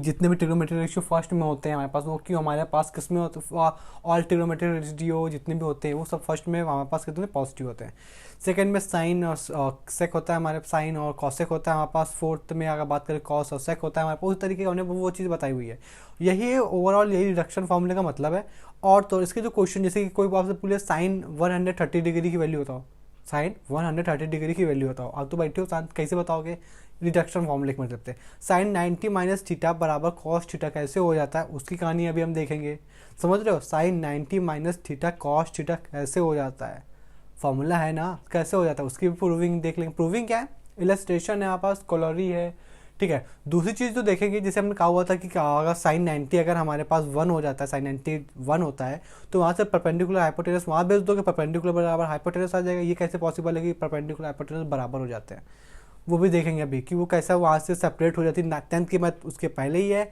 जितने भी trigonometry ratio first में होते हैं हमारे पास, वो क्यों हमारे पास किस में होते हैं, ऑल ट्रिग्नोमेट्री रेशियो जितने भी होते हैं वो सब फर्स्ट में हमारे पास कितने पॉजिटिव होते हैं। सेकंड में साइन और सेक होता है हमारे, साइन और कॉसेक होता है हमारे पास। फोर्थ में अगर बात करें कॉस और सेक होता है हमारे पास। उस तरीके का हमने वो चीज़ बताई हुई है। यही ओवरऑल यही रिडक्शन फॉर्मूले का मतलब है। और तो इसके जो क्वेश्चन, जैसे कि कोई आपसे पूछे साइन 130 डिग्री की वैल्यू बताओ, साइन 130 डिग्री की वैल्यू बताओ, आप तो बैठे हो कैसे बताओगे, रिडक्शन फॉर्मूले के मतलब से। साइन 90 माइनस थीटा बराबर कॉस थीटा कैसे हो जाता है, उसकी कहानी अभी हम देखेंगे। समझ रहे हो, sine 90 minus theta cos theta कैसे हो जाता है, फॉर्मूला है ना, कैसे हो जाता है उसकी भी प्रूविंग देख लेंगे। प्रूविंग क्या है, इलस्ट्रेशन है हमारे पास, कोलोरी है, ठीक है। दूसरी चीज़ तो देखेंगे, जैसे हमने कहा हुआ था कि अगर साइन 90 अगर हमारे पास 1 हो जाता है, साइन 90 1 होता है, तो वहाँ से परपेंडिकुलर हाइपोटेनस वहाँ भेज दोगे, परपेंडिकुलर बराबर हाइपोटेनस आ जाएगा। ये कैसे पॉसिबल है कि परपेंडिकुलर हाइपोटेनस बराबर हो जाते हैं, वो भी देखेंगे अभी कि वो कैसा वहाँ से सेपरेट हो जाती है। 10th की मैथ उसके पहले ही है,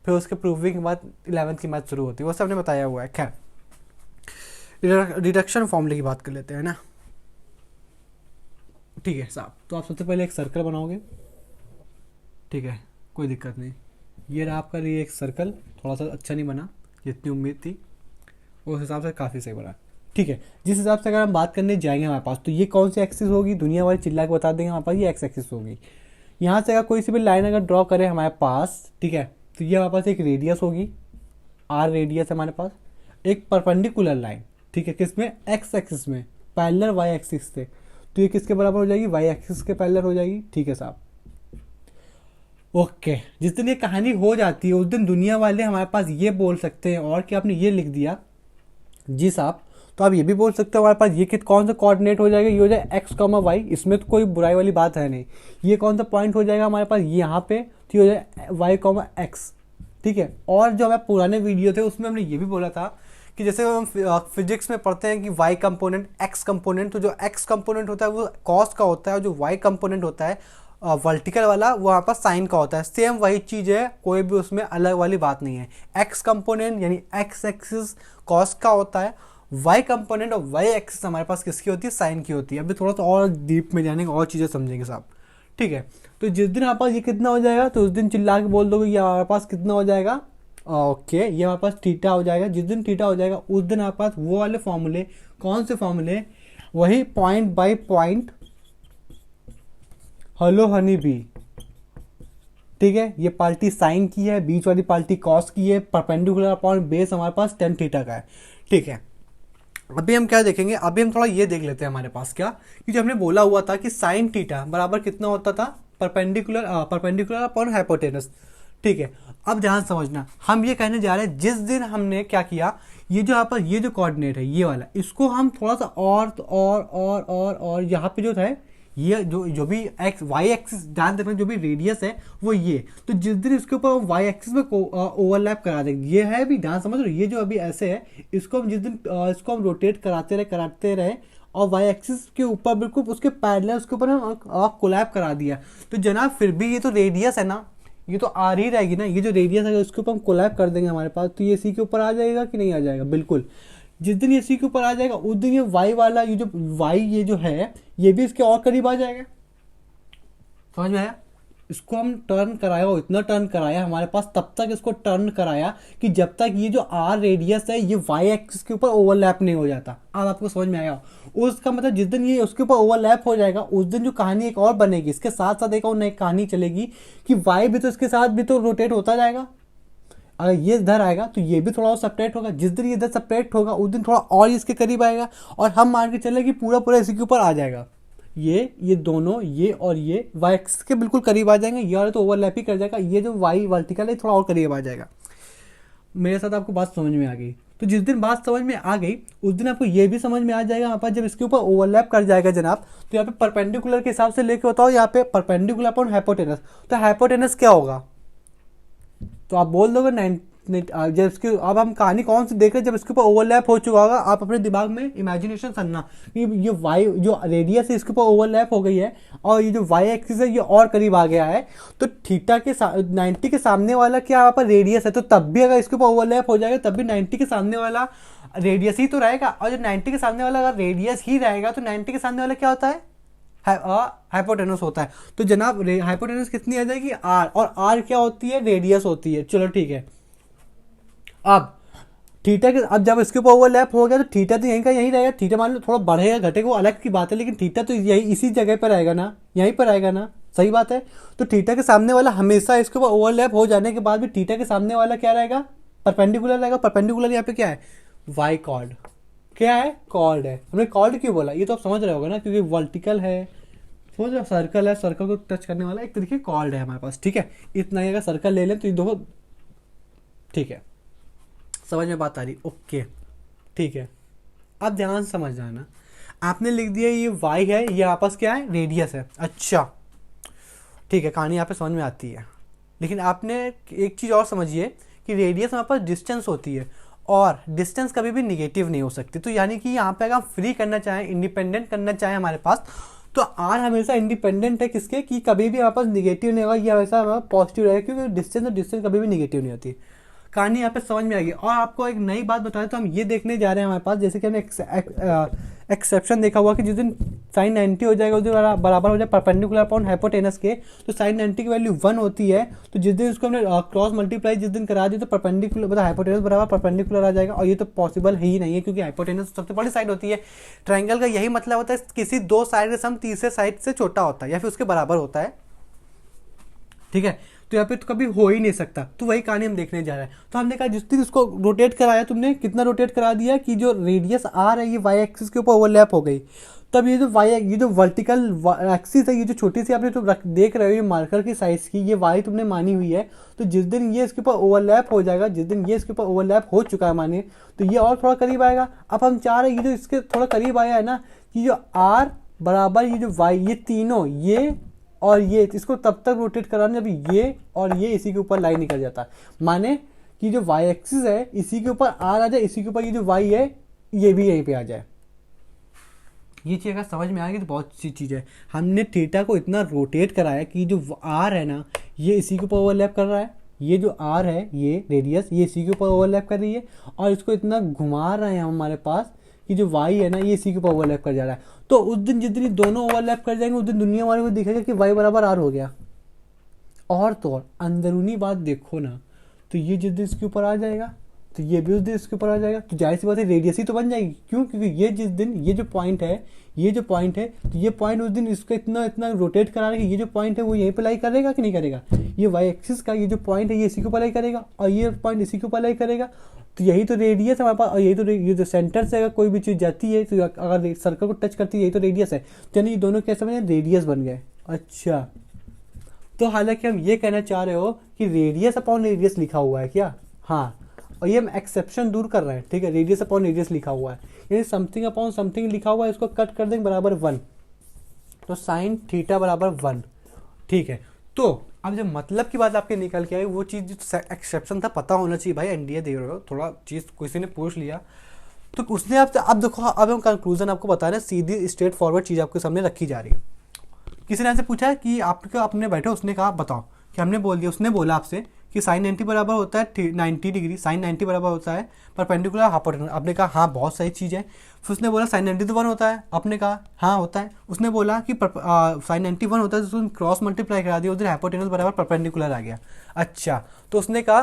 फिर उसके प्रूविंग के बाद 11th की मैथ शुरू होती है, वो सब ने बताया हुआ है। खैर, रिडक्शन फॉर्मूले की बात कर लेते हैं ना, ठीक है साहब। तो आप सबसे पहले एक सर्कल बनाओगे, ठीक है, कोई दिक्कत नहीं। ये रहा आपका लिए एक सर्कल, थोड़ा सा अच्छा नहीं बना जितनी उम्मीद थी, उस हिसाब से काफ़ी सही बना, ठीक है। जिस हिसाब से अगर हम बात करने जाएंगे हमारे पास, तो ये कौन सी एक्सिस होगी, दुनिया वाली चिल्ला के बता देंगे हमारे पास, ये एक्स एक्सिस होगी। यहाँ से अगर कोई सी भी लाइन अगर ड्रॉ करें हमारे पास, ठीक है, तो ये हमारे पास एक रेडियस होगी, आर रेडियस है हमारे पास। एक परपेंडिकुलर लाइन, ठीक है, किसमें, एक्स एक्सिस में, पैरेलल वाई एक्सिस से, तो ये किसके बराबर हो जाएगी, वाई एक्सिस के पैरेलल हो जाएगी, ठीक है साहब। ओके, जिस दिन ये कहानी हो जाती है उस दिन दुनिया वाले हमारे पास ये बोल सकते हैं, और कि आपने ये लिख दिया जी साहब, तो आप ये भी बोल सकते हो हमारे पास ये कौन सा कोऑर्डिनेट हो जाएगा, ये हो जाएगा एक्स कॉमा वाई, इसमें तो कोई बुराई वाली बात है नहीं। ये कौन सा पॉइंट हो जाएगा हमारे पास, ये यहाँ पे, तो ये हो जाएगा वाई कॉमा एक्स, ठीक है। और जो हमारे पुराने वीडियो थे उसमें हमने ये भी बोला था कि जैसे हम फिजिक्स में पढ़ते हैं कि वाई कंपोनेंट एक्स कंपोनेंट, तो जो एक्स कंपोनेंट होता है वो कॉस का होता है, और जो वाई कंपोनेंट होता है वर्टिकल वाला वो वहाँ पर साइन का होता है। सेम वही चीज़ है, कोई भी उसमें अलग वाली बात नहीं है। एक्स कंपोनेंट यानी एक्स एक्सिस कॉस का होता है, वाई कंपोनेंट और वाई एक्सिस हमारे पास किसकी होती है, साइन की होती है। अभी थोड़ा सा और डीप में जानेंगे और चीज़ें समझेंगे साहब, ठीक है। तो जिस दिन हमारे पास ये कितना हो जाएगा, तो उस दिन चिल्ला के बोल दोगे ये हमारे पास कितना हो जाएगा, ओके, ये हमारे पास थीटा हो जाएगा। जिस दिन थीटा हो जाएगा उस दिन हमारे पास वो वाले फॉर्मूले, कौन से फॉर्मूले, वही point by point hello honey bee, ठीक है। ये पार्टी साइन की है, बीच वाली पार्टी कॉस की है, परपेंडिकुलर अपॉन बेस हमारे पास टेन थीटा का है, ठीक है। अभी हम क्या देखेंगे, अभी हम थोड़ा ये देख लेते हैं हमारे पास क्या, कि जो हमने बोला हुआ था कि साइन थीटा बराबर कितना होता था, परपेंडिकुलर अपॉन हाइपोटेनस, ठीक है। अब ध्यान समझना, हम ये कहने जा रहे हैं जिस दिन हमने क्या किया, ये जो यहाँ पर ये जो कोऑर्डिनेट है ये वाला, इसको हम थोड़ा सा और यहाँ पे जो था ये जो भी एक्स वाई एक्सिस, ध्यान देना जो भी रेडियस है वो ये, तो जिस दिन इसके ऊपर वाई एक्सिस में ओवरलैप करा देंगे, ये है भी ध्यान समझ लो, ये जो अभी ऐसे है इसको हम जिस दिन इसको हम रोटेट कराते रहे और वाई एक्सिस के ऊपर बिल्कुल उसके पैरेलल उसके ऊपर हम कोलैप करा दिया, तो जनाब फिर भी ये तो रेडियस है ना, ये तो आ ही रहेगी ना, ये जो रेडियस है उसके ऊपर हम कोलैप कर देंगे हमारे पास, तो ये सी के ऊपर आ जाएगा कि नहीं आ जाएगा, बिल्कुल। जिस दिन ये सी के ऊपर आ जाएगा उस दिन ये वाई वाला, ये जो वाई ये जो है ये भी इसके और करीब आ जाएगा, समझ में आया। इसको हम टर्न कराया और इतना टर्न कराया हमारे पास, तब तक इसको टर्न कराया कि जब तक ये जो आर रेडियस है ये वाई एक्सिस के ऊपर ओवरलैप नहीं हो जाता। अब आपको समझ में आया, उसका मतलब जिस दिन ये उसके ऊपर ओवरलैप हो जाएगा उस दिन जो कहानी एक और बनेगी, इसके साथ साथ एक और नई कहानी चलेगी कि वाई भी तो इसके साथ भी तो रोटेट होता जाएगा। अगर ये इधर आएगा तो ये भी थोड़ा और सेपरेट होगा, जिस दिन ये इधर सेपरेट होगा उस दिन थोड़ा और इसके करीब आएगा, और हम मान के चले कि पूरा पूरा इसी के ऊपर आ जाएगा। ये दोनों, ये और ये वाई एक्सिस के बिल्कुल करीब आ जाएंगे, ये वाला तो ओवरलैप ही कर जाएगा, ये जो वाई वर्टिकल है थोड़ा और करीब आ जाएगा। मेरे साथ आपको बात समझ में आ गई, तो जिस दिन बात समझ में आ गई उस दिन आपको ये भी समझ में आ जाएगा यहाँ पर, जब इसके ऊपर ओवरलैप कर जाएगा जनाब, तो यहाँ पे परपेंडिकुलर के हिसाब से लेके बताओ, यहाँ पे परपेंडिकुलर अपॉन हाइपोटेनस, तो हाइपोटेनस क्या होगा, तो आप बोल दोगे जब इसकी, अब हम कहानी कौन सी देख रहे हैं, जब इसके ऊपर ओवरलैप हो चुका होगा, आप अपने दिमाग में इमेजिनेशन करना कि ये वाई जो रेडियस है इसके ऊपर ओवरलैप हो गई है और ये जो वाई एक्सिस है ये और करीब आ गया है, तो थीटा के 90 के सामने वाला क्या यहाँ पर रेडियस है, तो तब भी अगर इसके ऊपर ओवरलैप हो जाएगा तब भी 90 के सामने वाला रेडियस ही तो रहेगा, और जो 90 के सामने वाला अगर रेडियस ही रहेगा तो 90 के सामने वाला क्या होता है, हाइपोटेनस होता है। तो जनाब हाइपोटेनस कितनी आ जाएगी, आर, और आर क्या होती है, रेडियस होती है। चलो ठीक है, अब थीटा के, अब जब इसके ऊपर ओवरलैप हो गया तो थीटा तो यहीं का यहीं रहेगा। थीटा मान लो थोड़ा बढ़ेगा घटेगा वो अलग की बात है, लेकिन थीटा तो यही इसी जगह पर रहेगा ना, यहीं पर रहेगा ना, सही बात है। तो थीटा के सामने वाला हमेशा इसके ऊपर ओवरलैप हो जाने के बाद भी थीटा के सामने वाला क्या रहेगा, परपेंडिकुलर रहेगा। परपेंडिकुलर यहाँ पे क्या है, वाई कॉर्ड, क्या है, कॉर्ड है। हमने कॉर्ड क्यों बोला, ये तो आप समझ रहे होगे ना, क्योंकि वर्टिकल है, समझ रहे, सर्कल है, सर्कल को टच करने वाला एक तरीके कॉर्ड है हमारे पास, ठीक है। इतना ही अगर सर्कल ले लें तो ये दो, ठीक है, समझ में बात आ रही, ओके ठीक है। अब ध्यान से समझ जाना, आपने लिख दिया ये वाई है, ये आपस क्या है, रेडियस है। अच्छा ठीक है, कहानी यहाँ पे समझ में आती है, लेकिन आपने एक चीज़ और समझिए कि रेडियस हमारे पास डिस्टेंस होती है, और डिस्टेंस कभी भी निगेटिव नहीं हो सकती। तो यानी कि यहाँ पे अगर हम फ्री करना चाहें, इंडिपेंडेंट करना चाहें हमारे पास, तो आर हमेशा इंडिपेंडेंट है किसके, कि कभी भी हमारे पास निगेटिव नहीं होगा, ये हमेशा हमारा पॉजिटिव रहेगा, क्योंकि डिस्टेंस और डिस्टेंस कभी भी निगेटिव नहीं होती। कहानी यहाँ पे समझ में आएगी। और आपको एक नई बात बताएं तो हम ये देखने जा रहे हैं हमारे पास, जैसे कि हमने एक्सेप्शन देखा हुआ कि जिस दिन साइन 90 हो जाएगा उस दिन बराबर हो जाए परपेंडिकुलर अपॉन हाइपोटेनस के, तो साइन 90 की वैल्यू 1 होती है। तो जिस दिन उसको हमने क्रॉस मल्टीप्लाई जिस दिन करा दी तो परपेंडिकुलर मतलब हाइपोटेनस बराबर परपेंडिकुलर आ जाएगा, और ये तो पॉसिबल ही नहीं है, क्योंकि हाइपोटेनस सबसे बड़ी साइड होती है। ट्राइंगल का यही मतलब होता है, किसी दो साइड का सम तीसरे साइड से छोटा होता है या फिर उसके बराबर होता है, ठीक है। तो यहाँ पे तो कभी हो ही नहीं सकता। तो वही कहानी हम देखने जा रहे हैं। तो हमने कहा जिस दिन इसको रोटेट कराया, तुमने कितना रोटेट करा दिया कि जो रेडियस आर है ये वाई एक्सिस के ऊपर ओवरलैप हो गई। तब ये जो वर्टिकल एक्सिस है, ये जो छोटी सी आपने तो देख रहे हो ये मार्कर की साइज की, ये वाई तुमने मानी हुई है। तो जिस दिन ये इसके ऊपर ओवरलैप हो जाएगा, जिस दिन ये इसके ऊपर ओवरलैप हो चुका है माने, तो ये और थोड़ा करीब आएगा। अब हम चाह रहे हैं ये जो इसके थोड़ा करीब आया है ना, कि जो आर बराबर ये जो वाई, ये तीनों, ये और ये, इसको तब तक रोटेट कराना जब ये और ये इसी के ऊपर लाइन निकल जाता है। माने कि जो वाई एक्सिस है इसी के ऊपर आर आ जाए, इसी के ऊपर ये जो वाई है ये भी यहीं पे आ जाए। ये चीज़ अगर समझ में आ गई तो बहुत अच्छी चीज़ है। हमने थीटा को इतना रोटेट कराया कि जो आर है ना ये इसी के ऊपर ओवरलैप कर रहा है, ये जो आर है ये रेडियस ये इसी के ऊपर ओवरलैप कर रही है, और इसको इतना घुमा रहे हैं हमारे पास कि जो वाई है ना ये इसी के ऊपर ओवरलैप कर जा रहा है। तो उस दिन जिस दिन दोनों ओवरलैप कर जाएंगे उस दिन दुनिया वाले को दिखेगा कि वाई बराबर आर हो गया। और तो और अंदरूनी बात देखो ना, तो ये जिस दिन इसके ऊपर आ जाएगा तो ये भी उस दिन इसके ऊपर आ जाएगा, तो जाहिर सी बात है रेडियस ही तो बन जाएगी। क्यों, क्योंकि ये जिस दिन ये जो पॉइंट है, ये जो पॉइंट है, तो ये पॉइंट उस दिन इसको इतना इतना रोटेट करा कि ये जो पॉइंट है वो यहीं पर लाई करेगा कि नहीं करेगा। ये वाई एक्सिस का ये जो पॉइंट है ये इसी के ऊपर लाई करेगा, और ये पॉइंट इसी के ऊपर लाई करेगा। तो यही तो रेडियस है हमारे पास, और यही तो ये जो सेंटर से अगर कोई भी चीज़ जाती है तो अगर सर्कल को टच करती है यही तो रेडियस है। तो यानी ये दोनों कैसे बने, रेडियस बन गए। अच्छा, तो हालांकि हम ये कहना चाह रहे हो कि रेडियस अपॉन रेडियस लिखा हुआ है क्या, हाँ, और ये हम एक्सेप्शन दूर कर रहे हैं, ठीक है। रेडियस अपॉन रेडियस लिखा हुआ है, यानी समथिंग अपॉन समथिंग लिखा हुआ है, इसको कट कर देंगे बराबर 1, तो साइन थीटा बराबर 1, ठीक है। तो अब जब मतलब की बात आपके निकल के आई, वो चीज़ जो एक्सेप्शन था पता होना चाहिए भाई, एनडीए दे रहे हो, थोड़ा चीज़ किसी ने पूछ लिया तो उसने अब देखो, अब हम कंक्लूजन आपको बता रहे हैं, सीधी स्ट्रेट फॉरवर्ड चीज़ आपके सामने रखी जा रही है। किसी ने आपसे पूछा है कि आपके अपने बैठे, उसने कहा बताओ कि हमने बोल दिया, उसने बोला आपसे कि साइन 90 बराबर होता है 90 डिग्री, साइन 90 बराबर होता है परपेंडिकुलर हाइपोटेनस। आपने कहा हाँ बहुत सही चीज़ है। फिर उसने बोला साइन 90 तो 1 होता है, आपने कहा हाँ होता है। उसने बोला कि साइन 90 1 होता है, तो क्रॉस मल्टीप्लाई करा दिया, उधर हाइपोटेनस बराबर परपेंडिकुलर आ गया। अच्छा, तो उसने कहा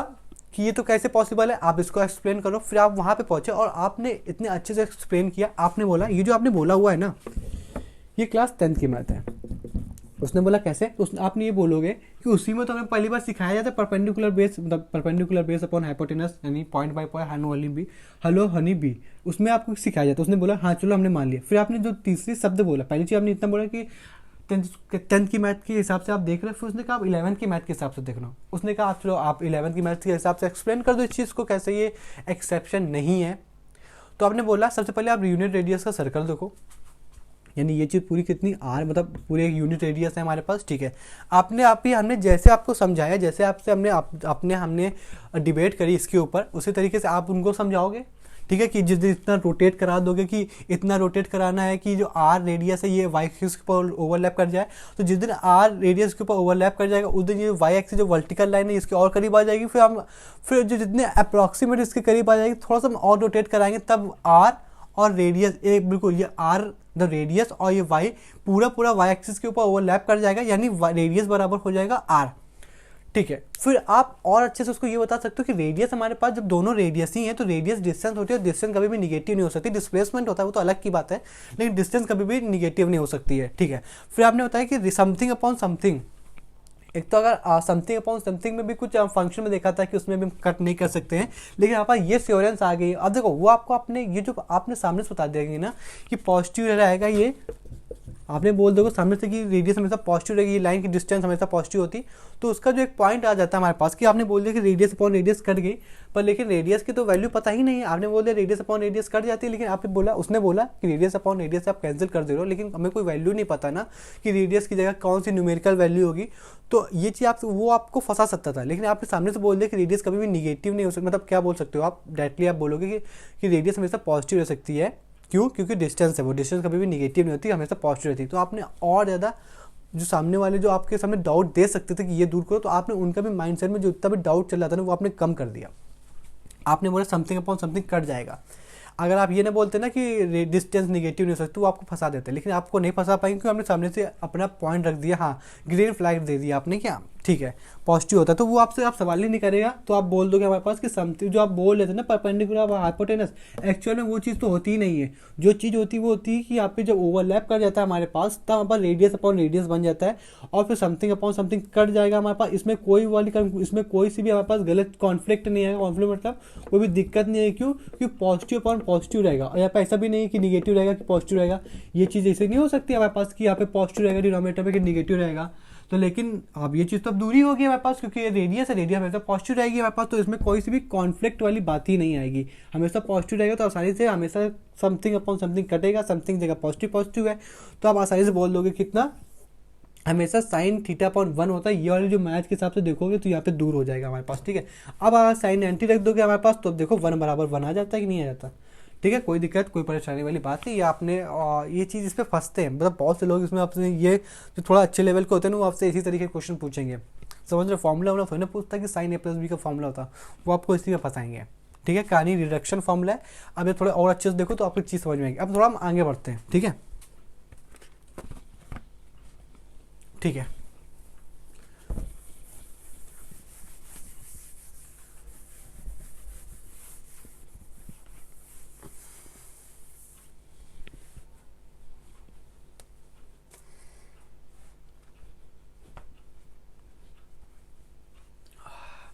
कि ये तो कैसे पॉसिबल है, आप इसको एक्सप्लेन करो। फिर आप वहाँ पे पहुँचे और आपने इतने अच्छे से एक्सप्लेन किया। आपने बोला ये जो आपने बोला हुआ है ना, ये क्लास 10th की मैथ है। उसने बोला कैसे, तो आपने ये बोलोगे कि उसी में तो हमें पहली बार सिखाया जाता है परपेंडिकुलर बेस, मतलब परपेंडिकुलर बेस अपॉन हाइपोटेनस, यानी point by point hello honey bee, उसमें आपको सिखाया जाता है। उसने बोला हाँ चलो हमने मान लिया। फिर आपने जो तीसरी शब्द बोला, पहली चीज़ आपने इतना बोला कि 10th की मैथ के हिसाब से आप देख रहे हो। फिर उसने कहा आप 11th की मैथ के हिसाब से देख रहे हो। उसने कहा आप चलो आप 11th की मैथ के हिसाब से एक्सप्लेन कर दो इस चीज़ को, कैसे ये एक्सेप्शन नहीं है। तो आपने बोला सबसे पहले आप यूनिट रेडियस का सर्कल देखो, यानी ये चीज़ पूरी कितनी आर, मतलब पूरे एक यूनिट रेडियस है हमारे पास, ठीक है। हमने जैसे आपको समझाया, जैसे आपसे हमने डिबेट करी इसके ऊपर, उसी तरीके से आप उनको समझाओगे, ठीक है। कि जिस दिन इतना रोटेट करा दोगे कि इतना रोटेट कराना है कि जो आर रेडियस है ये वाई एक्सिस के ऊपर ओवरलैप कर जाए, तो जिस दिन आर रेडियस के ऊपर ओवरलैप कर जाएगा उस दिन ये वाई एक्सिस जो वर्टिकल लाइन है इसके और करीब आ जाएगी। फिर जो जितने अप्रॉक्सीमेट इसके करीब आ जाएगी, थोड़ा सा हम और रोटेट कराएंगे, तब आर और रेडियस एक बिल्कुल ये आर द रेडियस और ये वाई पूरा पूरा वाई एक्सिस के ऊपर ओवरलैप कर जाएगा, यानी रेडियस बराबर हो जाएगा आर। ठीक है, फिर आप और अच्छे से उसको ये बता सकते हो कि रेडियस हमारे पास जब दोनों रेडियस ही हैं तो रेडियस डिस्टेंस होती है, और डिस्टेंस कभी भी निगेटिव नहीं हो सकती। डिस्प्लेसमेंट होता है वो तो अलग की बात है, लेकिन डिस्टेंस कभी भी निगेटिव नहीं हो सकती है। ठीक है, फिर आपने बताया कि समथिंग अपॉन समथिंग, एक तो अगर समथिंग अपॉन समथिंग में भी कुछ फंक्शन में देखा था कि उसमें भी हम कट नहीं कर सकते हैं, लेकिन यहाँ पर ये स्योरेंस आ गई। अब देखो वो आपको आपने ये जो आपने सामने से बता देंगे ना कि पॉजिटिव रहेगा, ये आपने बोल दोगे सामने से कि रेडियस हमेशा पॉजिटिव रहेगी, ये लाइन की डिस्टेंस हमेशा पॉजिटिव होती, तो उसका जो एक पॉइंट आ जाता है हमारे पास कि आपने बोल दिया कि रेडियस अपॉन रेडियस कट गई, पर लेकिन रेडियस की तो वैल्यू पता ही नहीं है। आपने बोल दिया रेडियस अपॉन रेडियस कट जाती है, लेकिन आपने बोला, उसने बोला कि रेडियस अपॉन रेडियस आप कैंसिल कर दे रहे हो, लेकिन हमें कोई वैल्यू नहीं पता ना कि रेडियस की जगह कौन सी न्यूमेरिकल वैल्यू होगी। तो ये चीज़ आप वो आपको फंसा सकता था, लेकिन आपने सामने से बोल दिया कि रेडियस कभी भी निगेटिव नहीं हो सकती। मतलब क्या बोल सकते हो आप डायरेक्टली, आप बोलोगे कि रेडियस हमेशा पॉजिटिव रह सकती है। क्यों? क्योंकि डिस्टेंस है, वो डिस्टेंस कभी भी निगेटिव नहीं होती, हमेशा पॉजिटिव रहती है। तो आपने और ज़्यादा जो सामने वाले जो आपके सामने डाउट दे सकते थे कि ये दूर करो, तो आपने उनका भी माइंडसेट में जो इतना भी डाउट चल रहा था ना वो आपने कम कर दिया। आपने बोला समथिंग अपॉन समथिंग कट जाएगा। अगर आप ये ना बोलते ना कि डिस्टेंस निगेटिव नहीं हो सकती, तो वो आपको फंसा देते, लेकिन आपको नहीं फंसा पाएंगे क्योंकि हमने सामने से अपना पॉइंट रख दिया। हाँ, ग्रीन फ्लैग दे दिया आपने, क्या ठीक है पॉजिटिव होता है, तो वो आपसे आप सवाल ही नहीं करेगा। तो आप बोल दोगे हमारे पास कि समथिंग, जो आप बोल रहे थे ना परपेंडिकुलर हाइपोटेनस, एक्चुअल में वो चीज़ तो होती ही नहीं है। जो चीज़ होती है वो होती है कि यहाँ पे जब ओवरलैप कर जाता है हमारे पास, तब हमारे पास रेडियस अपॉन रेडियस बन जाता है, और फिर समथिंग अपॉन समथिंग कट जाएगा हमारे पास। इसमें इसमें कोई सी भी हमारे पास गलत कॉन्फ्लिक्ट नहीं आएगा। कॉन्फ्लिक्ट मतलब कोई भी दिक्कत नहीं है। क्यों? क्योंकि पॉजिटिव अपॉन पॉजिटिव रहेगा, और यहाँ पे ऐसा भी नहीं है कि निगेटिव रहेगा कि पॉजिटिव रहेगा। ये चीज़ ऐसे नहीं हो सकती हमारे पास कि यहाँ पे पॉजिटिव रहेगा डिनोमिनेटर में कि निगेटिव रहेगा। तो लेकिन अब ये चीज़ तो अब दूरी होगी हमारे पास, क्योंकि ये रेडियस है, रेडियस हमेशा पॉजिटिव रहेगी हमारे पास, तो इसमें कोई सी भी कॉन्फ्लिक्ट वाली बात ही नहीं आएगी। हमेशा पॉजिटिव रहेगा, तो आसानी से हमेशा समथिंग अपॉन समथिंग कटेगा, समथिंग जगह पॉजिटिव पॉजिटिव है, तो आप आसानी से बोल दोगे कितना हमेशा साइन थीटा अपॉन 1 होता है। ये वाले जो मैथ के हिसाब से देखोगे तो यहाँ पे दूर हो जाएगा हमारे पास। ठीक है, अब अगर साइन एंटी रख दोगे हमारे पास, तो अब देखो 1 बराबर 1 आ जाता है कि नहीं आ जाता। ठीक है, कोई दिक्कत कोई परेशानी वाली बात नहीं। ये आपने ये चीज़ इस पर फंसते हैं, मतलब बहुत से लोग इसमें आपसे ये जो थोड़ा अच्छे लेवल के होते हैं ना, वो आपसे इसी तरीके के क्वेश्चन पूछेंगे। समझ रहे, फॉर्मूला वाला थोड़ी ना पूछता कि साइन ए प्लस बी का फॉर्मूला होता, वो आपको इसी में फंसाएंगे। ठीक है, कहानी रिडक्शन फॉर्मूला है। अब ये थोड़ा और अच्छे से देखो तो आपको चीज़ समझ में आएगी। अब थोड़ा हम आगे बढ़ते हैं। ठीक है, ठीक है,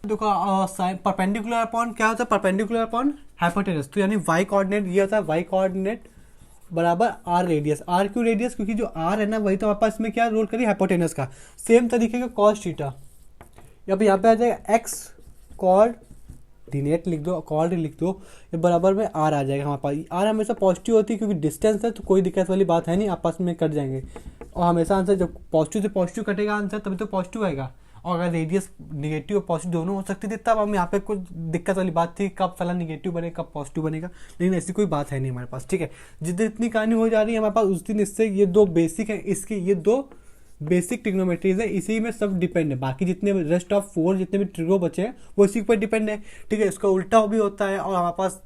देखो साइन परपेंडिकुलर अपॉन क्या होता है, परपेंडिकुलर अपॉन हाइपोटेनस, तो यानी वाई कोऑर्डिनेट ये होता है, वाई कोऑर्डिनेट बराबर आर रेडियस। आर क्यों रेडियस? क्योंकि जो आर है ना वही तो हमारे पास इसमें क्या रोल करी, हाइपोटेनस का। सेम तरीके का कॉस थीटा, अब यहाँ पे आ जाएगा एक्स कोऑर्डिनेट लिख दो, कॉर्ड लिख दो, ये बराबर में आर आ जाएगा हमारे पास। आर हमेशा पॉजिटिव होती है क्योंकि डिस्टेंस है, तो कोई दिक्कत वाली बात है नहीं, आपस में कट जाएंगे। और हमेशा आंसर जब पॉजिटिव से पॉजिटिव कटेगा आंसर, तभी तो पॉजिटिव आएगा। और अगर रेडियस निगेटिव और पॉजिटिव दोनों हो सकती थी, तब हम यहाँ पे कुछ दिक्कत वाली बात थी, कब फला निगेटिव बनेगा कब पॉजिटिव बनेगा, लेकिन ऐसी कोई बात है नहीं हमारे पास। ठीक है, जिस दिन इतनी कहानी हो जा रही है हमारे पास, उस दिन इससे ये दो बेसिक है, इसकी ये दो बेसिक ट्रिग्नोमेट्रीज है, इसी में सब डिपेंड है। बाकी जितने रेस्ट ऑफ 4 जितने भी ट्रिगो बचे हैं वो इसी पर डिपेंड है। ठीक है, इसका उल्टा भी होता है, और हमारे पास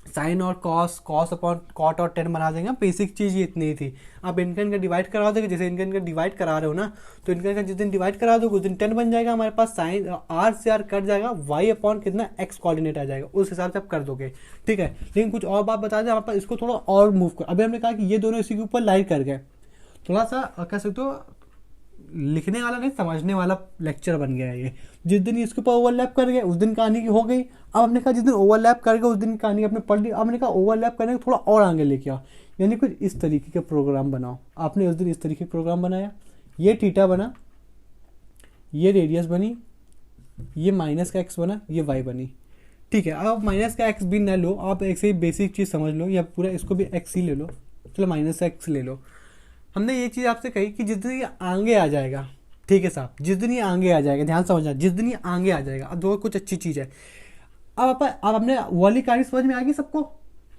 साइन और कॉस, कॉस अपॉन कॉट और टेन बना देंगे। बेसिक चीज़ ये इतनी ही थी। आप इनका डिवाइड करा दोगे, जैसे इनका डिवाइड करा रहे हो ना, तो इनका जिस दिन डिवाइड करा दोगे उस दिन 10 बन जाएगा हमारे पास। साइन आर से आर कट जाएगा, वाई अपॉन कितना एक्स कोऑर्डिनेट आ जाएगा, उस हिसाब से आप कर दोगे। ठीक है, लेकिन कुछ और बात बता दें हमारे पास, इसको थोड़ा और मूव कर। अभी हमने कहा कि ये दोनों इसी के ऊपर लाइट कर गए, थोड़ा सा कह सकते हो लिखने वाला नहीं समझने वाला लेक्चर बन गया है ये। जिस दिन इसके ऊपर ओवरलैप कर गए उस दिन कहानी की हो गई। अब हमने कहा जिस दिन ओवरलैप कर गए उस दिन कहानी अपने पढ़ ली। अब हमने कहा ओवरलैप करने को थोड़ा और आगे लेके आओ, यानी कुछ इस तरीके का प्रोग्राम बनाओ। आपने उस दिन इस तरीके का प्रोग्राम बनाया, ये थीटा बना, ये रेडियस बनी, ये माइनस का एक्स बना, ये वाई बनी। ठीक है, अब माइनस का एक्स भी न लो, आप एक से बेसिक चीज़ समझ लो, या पूरा इसको भी एक्स ही ले लो, चलो माइनस का एक्स ले लो। हमने ये चीज़ आपसे कही कि जिस दिन ये आगे आ जाएगा, ठीक है साहब, जिस दिन ये आगे आ जाएगा, ध्यान समझना, जिस दिन ये आगे आ जाएगा। अब दो कुछ अच्छी चीज़ है। अब अपने वाली कहानी समझ में आ गई सबको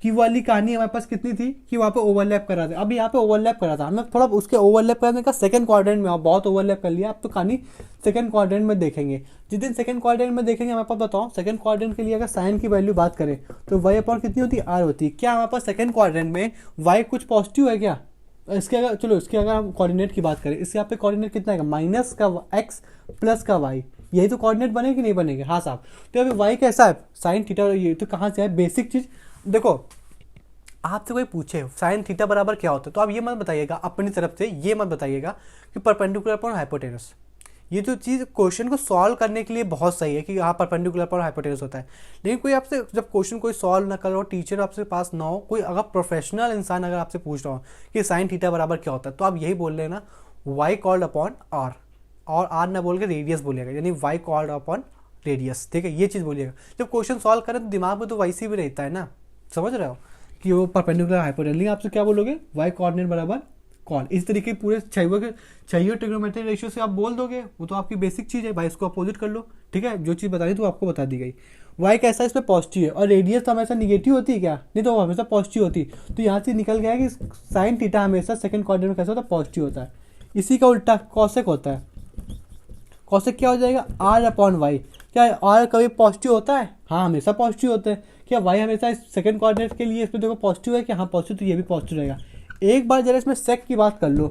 कि वाली कहानी हमारे पास कितनी थी कि वहाँ पे ओवरलैप कर रहा था। अब यहाँ पे ओवरलैप कर रहा था, हमें थोड़ा उसके ओवरलैप करने का सेकंड क्वाड्रेंट में, बहुत ओवरलैप कर लिया, अब तो कहानी सेकंड क्वाड्रेंट में देखेंगे। जिस दिन सेकंड क्वाड्रेंट में देखेंगे हमारे पास, बताओ सेकंड क्वाड्रेंट के लिए अगर साइन की वैल्यू बात करें तो वाई अपॉन कितनी होती है, आर होती है। क्या हमारे पास सेकंड क्वाड्रेंट में वाई कुछ पॉजिटिव है क्या? इसके अगर चलो इसके अगर हम कोऑर्डिनेट की बात करें, इसके यहाँ पे कोऑर्डिनेट कितना है, माइनस का एक्स प्लस का वाई, यही तो कोऑर्डिनेट बनेगी नहीं बनेंगे? हाँ साहब। तो अभी वाई कैसा है, साइन थीटा, ये तो कहाँ से है, बेसिक चीज। देखो आपसे कोई पूछे साइन थीटा बराबर क्या होता है तो आप ये मत बताइएगा अपनी तरफ से, ये मत बताइएगा कि परपेंडिकुलर अपॉन हाइपोटेनस। ये जो चीज़ क्वेश्चन को सॉल्व करने के लिए बहुत सही है कि हाँ परपेंडिकुलर अपॉन हाइपोटेनस होता है, लेकिन कोई आपसे जब क्वेश्चन कोई सॉल्व ना करो, टीचर आपसे पास ना हो, कोई अगर प्रोफेशनल इंसान अगर आपसे पूछ रहा हो कि साइन थीटा बराबर क्या होता है, तो आप यही बोल लेना वाई कॉल्ड अपॉन आर, और आर ना बोल के रेडियस बोलिएगा, यानी वाई कॉल्ड अपॉन रेडियस। ठीक है, ये चीज़ बोलिएगा। जब क्वेश्चन सॉल्व करें तो दिमाग में तो वैसे भी रहता है ना, समझ रहे हो कि वो परपेंडिकुलर हाइपोटेनस। लेकिन आपसे क्या बोलोगे, वाई कोऑर्डिनेट बराबर कॉल, इस तरीके पूरे चाहिए ट्रिग्नोमेट्रिक रेशियो से आप बोल दोगे, वो तो आपकी बेसिक चीज़ है भाई, इसको अपोजिट कर लो। ठीक है, जो चीज़ बताई तो आपको बता दी गई। वाई कैसा इसमें पॉजिटिव है, और रेडियस तो हमेशा निगेटिव होती है क्या, नहीं तो हमेशा पॉजिटिव होती। तो यहाँ से निकल गया कि साइन थीटा हमेशा सेकंड क्वाड्रेंट में कैसा होता है, पॉजिटिव होता है। इसी का उल्टा कॉसेक होता है, कॉसेक क्या हो जाएगा, आर अपॉन वाई। क्या आर कभी पॉजिटिव होता है, हाँ हमेशा पॉजिटिव होता है। क्या वाई हमेशा सेकंड क्वाड्रेंट के लिए इसमें देखो पॉजिटिव है कि हाँ पॉजिटिव, तो ये भी पॉजिटिव रहेगा। एक बार जरा इसमें सेक की बात कर लो,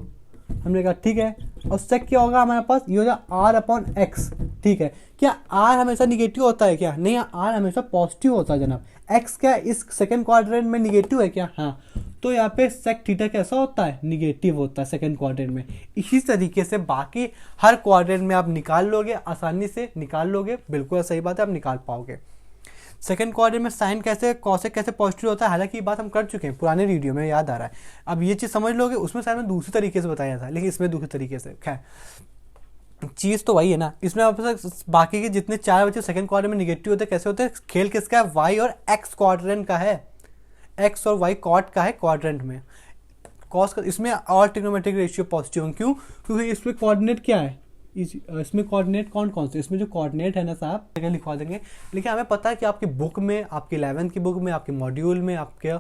हमने कहा ठीक है, और सेक क्या होगा हमारे पास, ये हो जाए आर अपॉन एक्स। ठीक है, क्या आर हमेशा निगेटिव होता है क्या, नहीं, आर हमेशा पॉजिटिव होता है जनाब। एक्स क्या इस सेकंड क्वाड्रेंट में निगेटिव है क्या, हाँ, तो यहाँ पे सेक थीटा कैसा होता है, निगेटिव होता है सेकंड क्वाड्रेंट में। इसी तरीके से बाकी हर क्वाड्रेंट में आप निकाल लोगे, आसानी से निकाल लोगे, बिल्कुल सही बात है, आप निकाल पाओगे। सेकंड क्वाड्रेंट में साइन कैसे कॉसेक कैसे पॉजिटिव होता है, हालांकि ये बात हम कर चुके हैं पुराने वीडियो में, याद आ रहा है। अब ये चीज़ समझ लोगे, उसमें शायद मैं दूसरी तरीके से बताया था, लेकिन इसमें दूसरी तरीके से। खैर चीज़ तो वही है ना, इसमें आप बाकी के जितने चार बच्चे सेकंड क्वाड्रेंट में निगेटिव होते हैं कैसे होते हैं, खेल किसका है, वाई और एक्स क्वाड्रेंट का है, एक्स और वाई कॉट का है क्वाड्रेंट में। कॉस का इसमें और ट्रिग्नोमेट्रिक रेशियो पॉजिटिव, क्यों, क्योंकि इसमें कोऑर्डिनेट क्या है, इसमें कोऑर्डिनेट कौन कौन से, इसमें जो कोऑर्डिनेट है ना साहब जगह लिखवा देंगे। लेकिन हमें पता है कि आपकी बुक में, आपकी 11th की बुक में, आपके मॉड्यूल में, आपके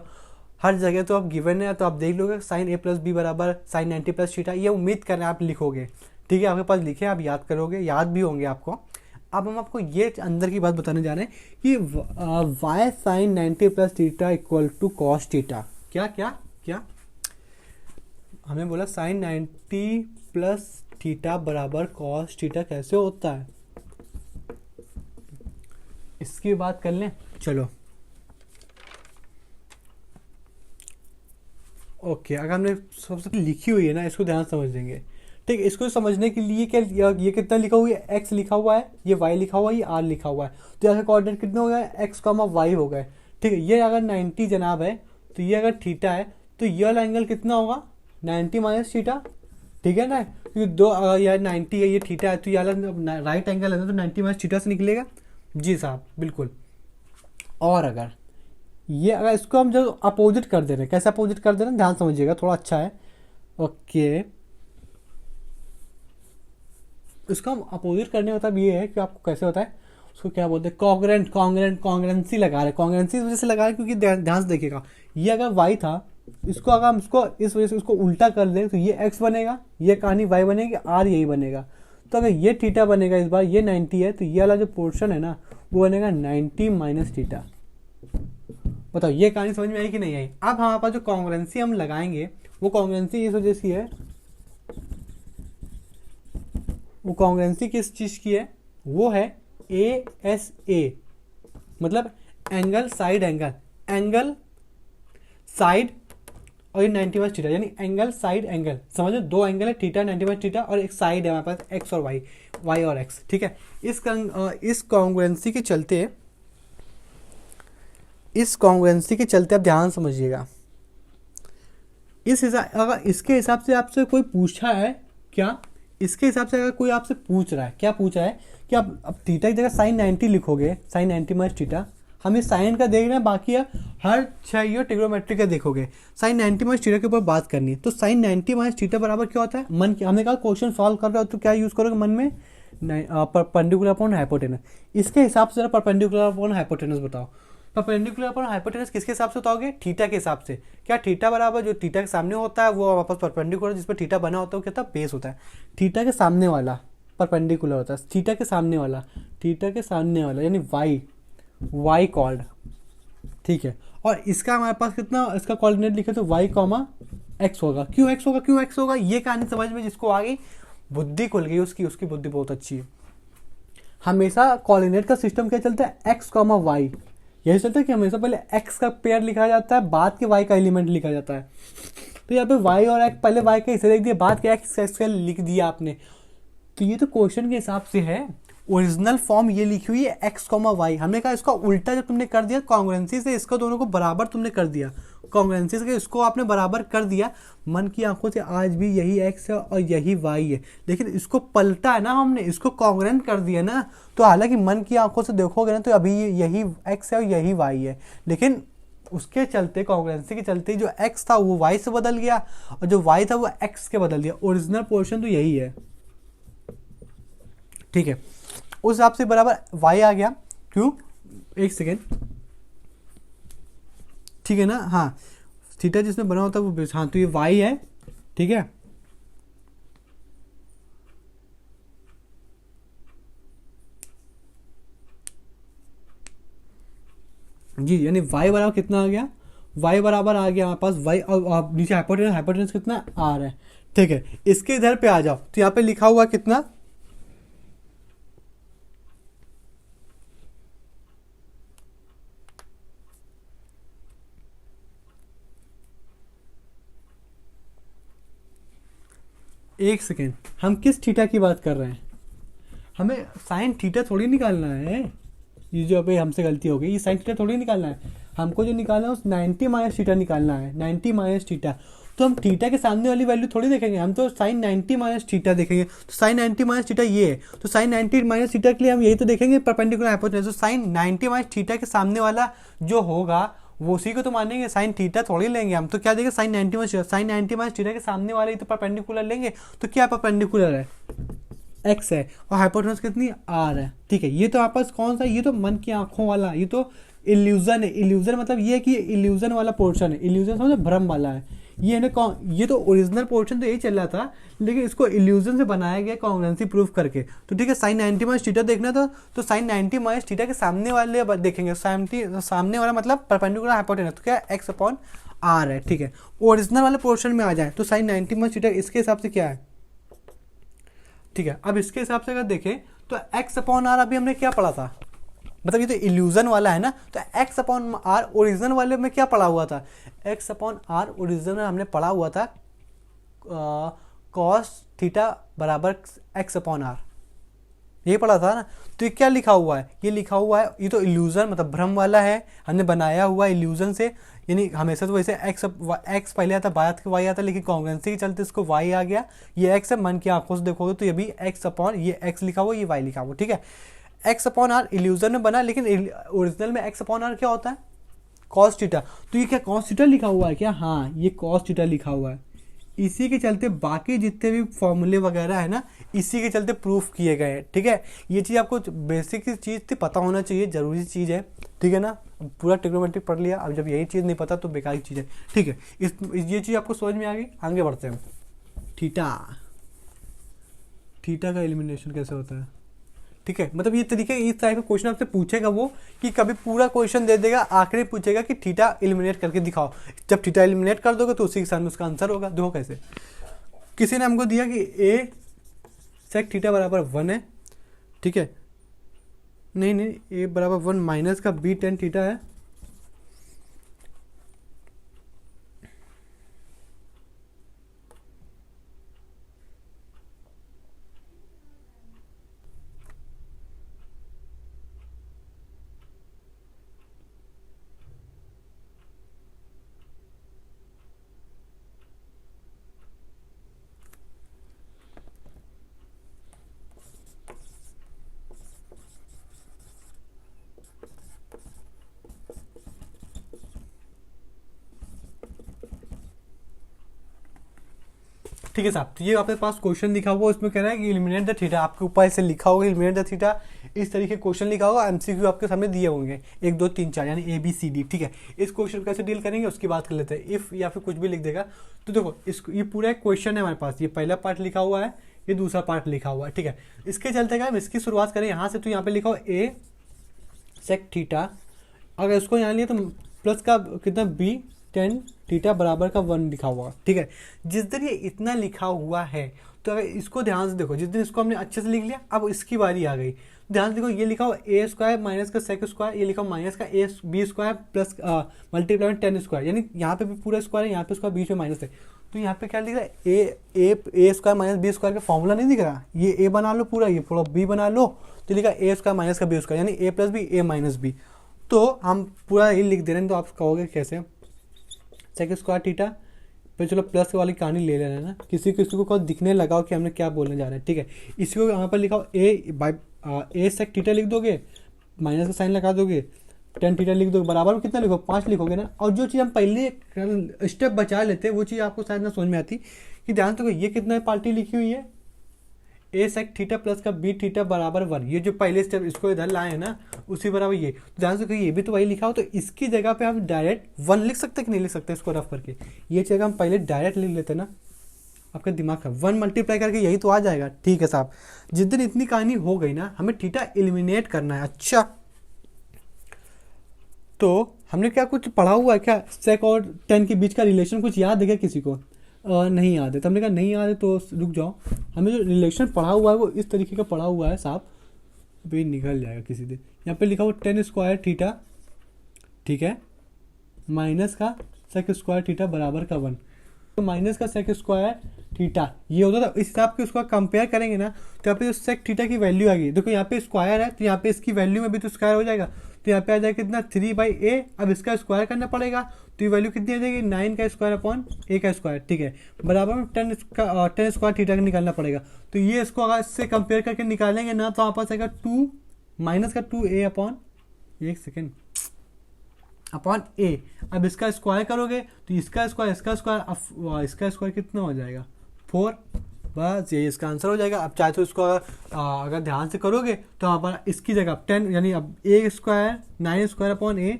हर जगह तो आप गिवन है, तो आप देख लोगे साइन ए प्लस बी बराबर साइन 90 प्लस थीटा, ये उम्मीद कर रहे हैं आप लिखोगे। ठीक है, आपके पास लिखे, आप याद करोगे, याद भी होंगे आपको। अब हम आपको ये अंदर की बात बताने जा रहे हैं कि y sine 90 plus theta equal to cos theta. क्या क्या क्या हमें बोला साइन 90 प्लस थीटा बराबर कॉस थीटा कैसे होता है, इसकी बात कर लें। चलो ओके, अगर हमने सबसे लिखी हुई है ना, इसको ध्यान समझ लेंगे। ठीक है, इसको समझने के लिए क्या, ये कितना लिखा हुआ है, एक्स लिखा हुआ है, ये वाई लिखा हुआ है, ये आर लिखा हुआ है, तो यहाँ कोऑर्डिनेट कितने हो गए, एक्स कॉमा वाई हो गए। ठीक है, ये अगर 90 जनाब है, तो ये अगर थीटा है, तो ये वाला एंगल कितना होगा, 90 माइनस थीटा। ठीक है ना, क्योंकि दो यार 90 है, ये थीटा है, तो ये वाला राइट एंगल है ना, तो 90 माइनस थीटा से निकलेगा। जी साहब बिल्कुल। और अगर ये, अगर इसको हम जो अपोजिट कर दे रहे हैं, कैसे अपोजिट कर दे रहे हैं ध्यान समझिएगा, थोड़ा अच्छा है। ओके, इसका हम अपोजिट करने का मतलब ये है कि आपको कैसे होता है, उसको क्या बोलते हैं, कॉन्ग्रेंसी लगा रहे हैं। कॉन्ग्रेंसी इस वजह से लगा रहे हैं क्योंकि ध्यान से देखिएगा, ये अगर वाई था, इसको अगर हम इसको इस वजह से उसको उल्टा कर दें तो ये एक्स बनेगा, ये कहानी वाई बनेगी, आर यही बनेगा। तो अगर ये थीटा बनेगा, इस बार ये 90 है, तो ये वाला जो पोर्शन है ना वो बनेगा 90 माइनस थीटा। बताओ ये कहानी समझ में आई कि नहीं आई। अब हमारे पास जो कॉन्ग्रेंसी हम लगाएंगे, वो कॉन्ग्रेंसी इस वजह से है, वो कॉन्ग्रेंसी किस चीज़ की है, वो है ए एस ए, मतलब angle side angle, angle side और ये 90 माइनस थीटा, यानी एंगल साइड एंगल। समझो दो एंगल है, थीटा 90 माइनस थीटा, और एक साइड है हमारे पास एक्स और वाई, वाई और एक्स। ठीक है, इस कॉन्ग्रुएंसी के चलते, इस कॉन्ग्रुएंसी के चलते आप ध्यान समझिएगा। इस हिसाब, अगर इसके हिसाब से आपसे कोई पूछा है क्या, इसके हिसाब से अगर कोई आपसे पूछ रहा है, क्या पूछ रहा है कि आप अब थीटा की जगह साइन 90 लिखोगे, साइन 90 माइनस थीटा, हमें साइन का देख रहे हैं, बाकी है हर चाहिए ट्रिग्नोमेट्री का देखोगे, साइन 90 माइनस थीटा के ऊपर बात करनी है। तो साइन 90 माइनस थीटा बराबर क्या होता है, मन की, हमने कहा क्वेश्चन सॉल्व कर रहे हो तो क्या यूज़ करोगे मन में, परपेंडिकुलर अपॉन हाइपोटेनस। इसके हिसाब से जरा परपेंडिकुलर अपॉन हाइपोटेनस बताओ। परपेंडिकुलर अपॉन हाइपोटेनस किसके हिसाब से बताओगे? थीटा के हिसाब से। क्या थीटा बराबर जो थीटा के सामने होता है वो वापस परपेंडिकुलर जिस पर थीटा बना होता है वो क्या होता है? बेस होता है। थीटा के सामने वाला परपेंडिकुलर होता है, थीटा के सामने वाला, थीटा के सामने वाला यानी वाई, वाई कॉल्ड, ठीक है। और इसका हमारे पास कितना, इसका कोऑर्डिनेट लिखे तो वाई कॉमा एक्स होगा। क्यों एक्स होगा, क्यों एक्स होगा? ये कहानी समझ में जिसको आ गई, बुद्धि खुल गई उसकी, उसकी बुद्धि बहुत अच्छी है। हमेशा कोऑर्डिनेट का सिस्टम क्या चलता है? एक्स कॉमा वाई, यही चलता है कि हमेशा पहले एक्स का पेयर लिखा जाता है, बाद के वाई का एलिमेंट लिखा जाता है। तो यहाँ पे वाई और एक्स, पहले वाई का हिस्से लिख दिया, बाद के एक्स का लिख दिया आपने। तो ये तो क्वेश्चन के हिसाब से है, ओरिजिनल फॉर्म ये लिखी हुई है एक्स कॉमा वाई। हमने कहा इसका उल्टा जब तुमने कर दिया कॉन्ग्रुएंसी से, इसको दोनों को बराबर तुमने कर दिया, कॉन्ग्रुएंसी से इसको आपने बराबर कर दिया, मन की आंखों से आज भी यही एक्स है और यही वाई है, लेकिन इसको पलटा है ना हमने, इसको कॉन्ग्रुएंट कर दिया ना। तो हालांकि मन की आंखों से देखोगे ना तो अभी यही एक्स है और यही वाई है, लेकिन उसके चलते कॉन्ग्रुएंसी के चलते जो एक्स था वो वाई से बदल गया और जो वाई था वो एक्स के बदल दिया। ओरिजिनल पोर्शन तो यही है, ठीक है। उस हिसाब से बराबर y आ गया। क्यों? एक सेकेंड, ठीक है ना। हाँ, थीटा जिसमें बना होता है वो, हाँ तो ये y है, ठीक है। जी, यानी y बराबर कितना आ गया? y बराबर आ गया हमारे पास y, और नीचे हाइपोटेनस, हाइपोटेनस कितना r है, ठीक है। इसके इधर पे आ जाओ तो यहाँ पे लिखा हुआ कितना? एक सेकेंड, हम किस थीटा की बात कर रहे हैं? हमें साइन थीटा थोड़ी निकालना है। ये जो अभी हमसे गलती हो गई, ये साइन थीटा थोड़ी निकालना है। हमको जो निकालना है उस 90 माइनस थीटा निकालना है, 90 माइनस थीटा। तो हम थीटा के सामने वाली वैल्यू थोड़ी देखेंगे, हम तो साइन 90 माइनस थीटा देखेंगे। तो साइन 90 माइनस थीटा ये है, तो साइन 90 माइनस थीटा के लिए हम यही तो देखेंगे परपेंडिकुलर हाइपोटेनस। तो साइन 90 माइनस थीटा के सामने वाला जो होगा वो उसी को तो मानेंगे, साइन थीटा थोड़ी लेंगे हम। तो क्या देंगे? Sine 90 minus, sine 90 minus theta के सामने वाले ही तो परपेंडिकुलर लेंगे। तो क्या परपेंडिकुलर है? एक्स है, और हाइपोटेनस कितनी? आर है, ठीक है। ये तो आपस कौन सा? ये तो मन की आंखों वाला, ये तो इल्यूजन है। इल्यूजन मतलब ये है कि इल्यूजन वाला पोर्शन है, इल्यूजन समझो, भ्रम वाला है। ये है ना कौन, ये तो ओरिजिनल पोर्शन तो यही चल रहा था, लेकिन इसको इल्यूजन से बनाया गया कॉन्ग्रुएंसी प्रूफ करके। तो ठीक है, साइन 90 माइनस थीटा देखना था तो साइन 90 माइनस थीटा के सामने वाले देखेंगे, सामने वाला मतलब परपेंडिकुलर हाइपोटेनस, तो क्या एक्स अपॉन आर है, ठीक है। ओरिजिनल वाले पोर्शन में आ जाए तो साइन 90 माइनस थीटा इसके हिसाब से क्या है, ठीक है। अब इसके हिसाब से अगर देखें तो एक्स अपॉन आर अभी हमने क्या पढ़ा था, मतलब ये तो इल्यूजन वाला है ना। तो एक्स अपॉन आर ओरिजिनल वाले में क्या पढ़ा हुआ था? एक्स अपॉन आर ओरिजिनल में हमने पढ़ा हुआ था कॉस थीटा बराबर एक्स अपॉन आर, ये पढ़ा था ना। तो ये क्या लिखा हुआ है? ये लिखा हुआ है, ये तो इल्यूजन मतलब भ्रम वाला है, हमने बनाया हुआ इल्यूजन से। यानी हमेशा तो वैसे एक्स पहले आता, बाद के वाई आता, लेकिन कॉन्ग्रुएंसी के चलते इसको वाई आ गया। ये एक्स है, मन की आंखों से देखोगे तो ये भी एक्स अपॉन, ये एक्स लिखा हुआ, ये वाई लिखा हुआ, ठीक है। एक्स अपॉन आर इल्यूजन में बना, लेकिन ओरिजिनल में एक्स अपॉन आर क्या होता है? Cos theta. तो ये क्या कॉस थीटा लिखा हुआ है क्या? हाँ, ये कॉस थीटा लिखा हुआ है। इसी के चलते बाकी जितने भी फॉर्मूले वगैरह है ना, इसी के चलते प्रूफ किए गए हैं, ठीक है। ये चीज़ आपको बेसिक चीज़ थी, पता होना चाहिए, जरूरी चीज़ है, ठीक है ना। पूरा ट्रिग्नोमेट्रिक पढ़ लिया, अब जब यही चीज़ नहीं पता तो बेकार की चीज़ है, ठीक है। ये चीज़ आपको समझ में आ गई, आगे बढ़ते हैं। थीटा, थीटा का एलिमिनेशन कैसे होता है, ठीक है। मतलब ये तरीके, इस टाइप का क्वेश्चन आपसे पूछेगा वो, कि कभी पूरा क्वेश्चन दे देगा, आखिरी पूछेगा कि थीटा एलिमिनेट करके दिखाओ। जब थीटा एलिमिनेट कर दोगे तो उसी के सामने उसका आंसर होगा। देखो कैसे, किसी ने हमको दिया कि ए सेक थीटा बराबर 1 है, ठीक है। नहीं नहीं, ए बराबर 1 माइनस का बी टेन थीटा है, ठीक है साहब। तो ये आपके पास क्वेश्चन लिखा हुआ, उसमें कह रहा है कि एलिमिनेट द थीटा, आपके ऊपर ऐसे लिखा होगा एलिमिनेट द थीटा, इस तरीके क्वेश्चन लिखा होगा, एमसीक्यू आपके सामने दिए होंगे 1 2 3 4 यानी ABCD। ठीक है, इस क्वेश्चन को कैसे डील करेंगे उसकी बात कर लेते हैं। इफ या फिर कुछ भी लिख देगा तो देखो इसको, ये पूरा एक क्वेश्चन है हमारे पास, ये पहला पार्ट लिखा हुआ है, ये दूसरा पार्ट लिखा हुआ है। ठीक है, इसके चलते क्या हम इसकी शुरुआत करें यहाँ से, तो यहाँ पे लिखा हो A sec थीटा, अगर इसको यहाँ लिया तो प्लस का कितना B tan थीटा बराबर का 1 लिखा हुआ। ठीक है, जिस दिन ये इतना लिखा हुआ है तो अगर इसको ध्यान से देखो, जिस दिन इसको हमने अच्छे से लिख लिया, अब इसकी बारी आ गई, ध्यान से देखो, ये लिखा हो A स्क्वायर माइनस का सेक स्क्वायर, ये लिखा हो माइनस का A B square plus multiply में 10 स्क्वायर, यानी यहाँ पे भी पूरा स्क्वायर है, यहाँ पे स्क्वायर बीच में माइनस है, तो यहाँ पे क्या लिख रहा है A square minus B square का फॉर्मूला नहीं दिख रहा, ये A बना लो पूरा, ये पूरा B बना लो, तो लिखा A स्क्वायर माइनस का B स्क्वायर यानी A plus B A minus B, तो हम पूरा ये लिख दे रहे हैं। तो आप कहोगे कैसे, सेक स्क्वायर थीटा, फिर चलो प्लस वाली कहानी ले लेना ना, किसी किसी को दिखने लगाओ कि हमने क्या बोलने जा रहे हैं। ठीक है, इसी को यहाँ पर लिखा हो A सेक थीटा लिख दोगे, माइनस का साइन लगा दोगे, tan थीटा लिख दोगे, बराबर में कितना लिखो 5 लिखोगे ना। और जो चीज़ हम पहले स्टेप बचा लेते वो चीज़ आपको शायद ना समझ में आती कि ध्यान से ये कितना पार्टी लिखी हुई है A सेक थीटा प्लस का B थीटा बराबर 1, ये जो पहले स्टेप इसको इधर लाए हैं ना उसी बराबर ये, तो ध्यान से ये भी तो वही लिखा हो, तो इसकी जगह पे हम डायरेक्ट 1 लिख सकते कि नहीं लिख सकते, इसको रफ करके ये जगह हम पहले डायरेक्ट लिख लेते ना, आपका दिमाग का 1 मल्टीप्लाई करके यही तो आ जाएगा। ठीक है साहब, जिस दिन इतनी कहानी हो गई ना, हमें थीटा एलिमिनेट करना है। अच्छा, तो हमने क्या कुछ पढ़ा हुआ है क्या, सेक और tan के बीच का रिलेशन कुछ याद है क्या किसी को? नहीं याद है, तो हमने कहा नहीं याद है तो रुक जाओ, हमें जो रिलेशन पढ़ा हुआ है वो इस तरीके का पढ़ा हुआ है साहब, भी निकल जाएगा किसी दिन। यहाँ पे लिखा हुआ tan स्क्वायर थीटा, ठीक है, माइनस का सेक स्क्वायर थीटा बराबर का 1, तो माइनस का सेक स्क्वायर थीटा ये होता था, इस हिसाब के उसको कंपेयर करेंगे ना, तो यहाँ पे जो सेक थीटा की वैल्यू आ गई, देखो यहाँ पे स्क्वायर है तो यहाँ पे इसकी वैल्यू में भी तो स्क्वायर हो जाएगा, तो यहाँ पे आ जाएगा कितना 3/a, अब इसका स्क्वायर करना पड़ेगा, तो ये वैल्यू कितनी आ जाएगी 9 का स्क्वायर अपॉन a का स्क्वायर। ठीक है, बराबर में 10 स्क्वायर थीटा का निकालना पड़ेगा, तो ये इसको अगर इससे कंपेयर करके निकालेंगे ना तो आप पास आएगा 2 माइनस का 2a अपॉन, एक सेकेंड, अपॉन a। अब इसका स्क्वायर करोगे तो इसका स्क्वायर इसका स्क्वायर कितना हो जाएगा 4, बस ये इसका आंसर हो जाएगा। अब चाहे तो इसको अगर ध्यान से करोगे तो हमारा इसकी जगह 10 यानी अब a square 9 square upon a,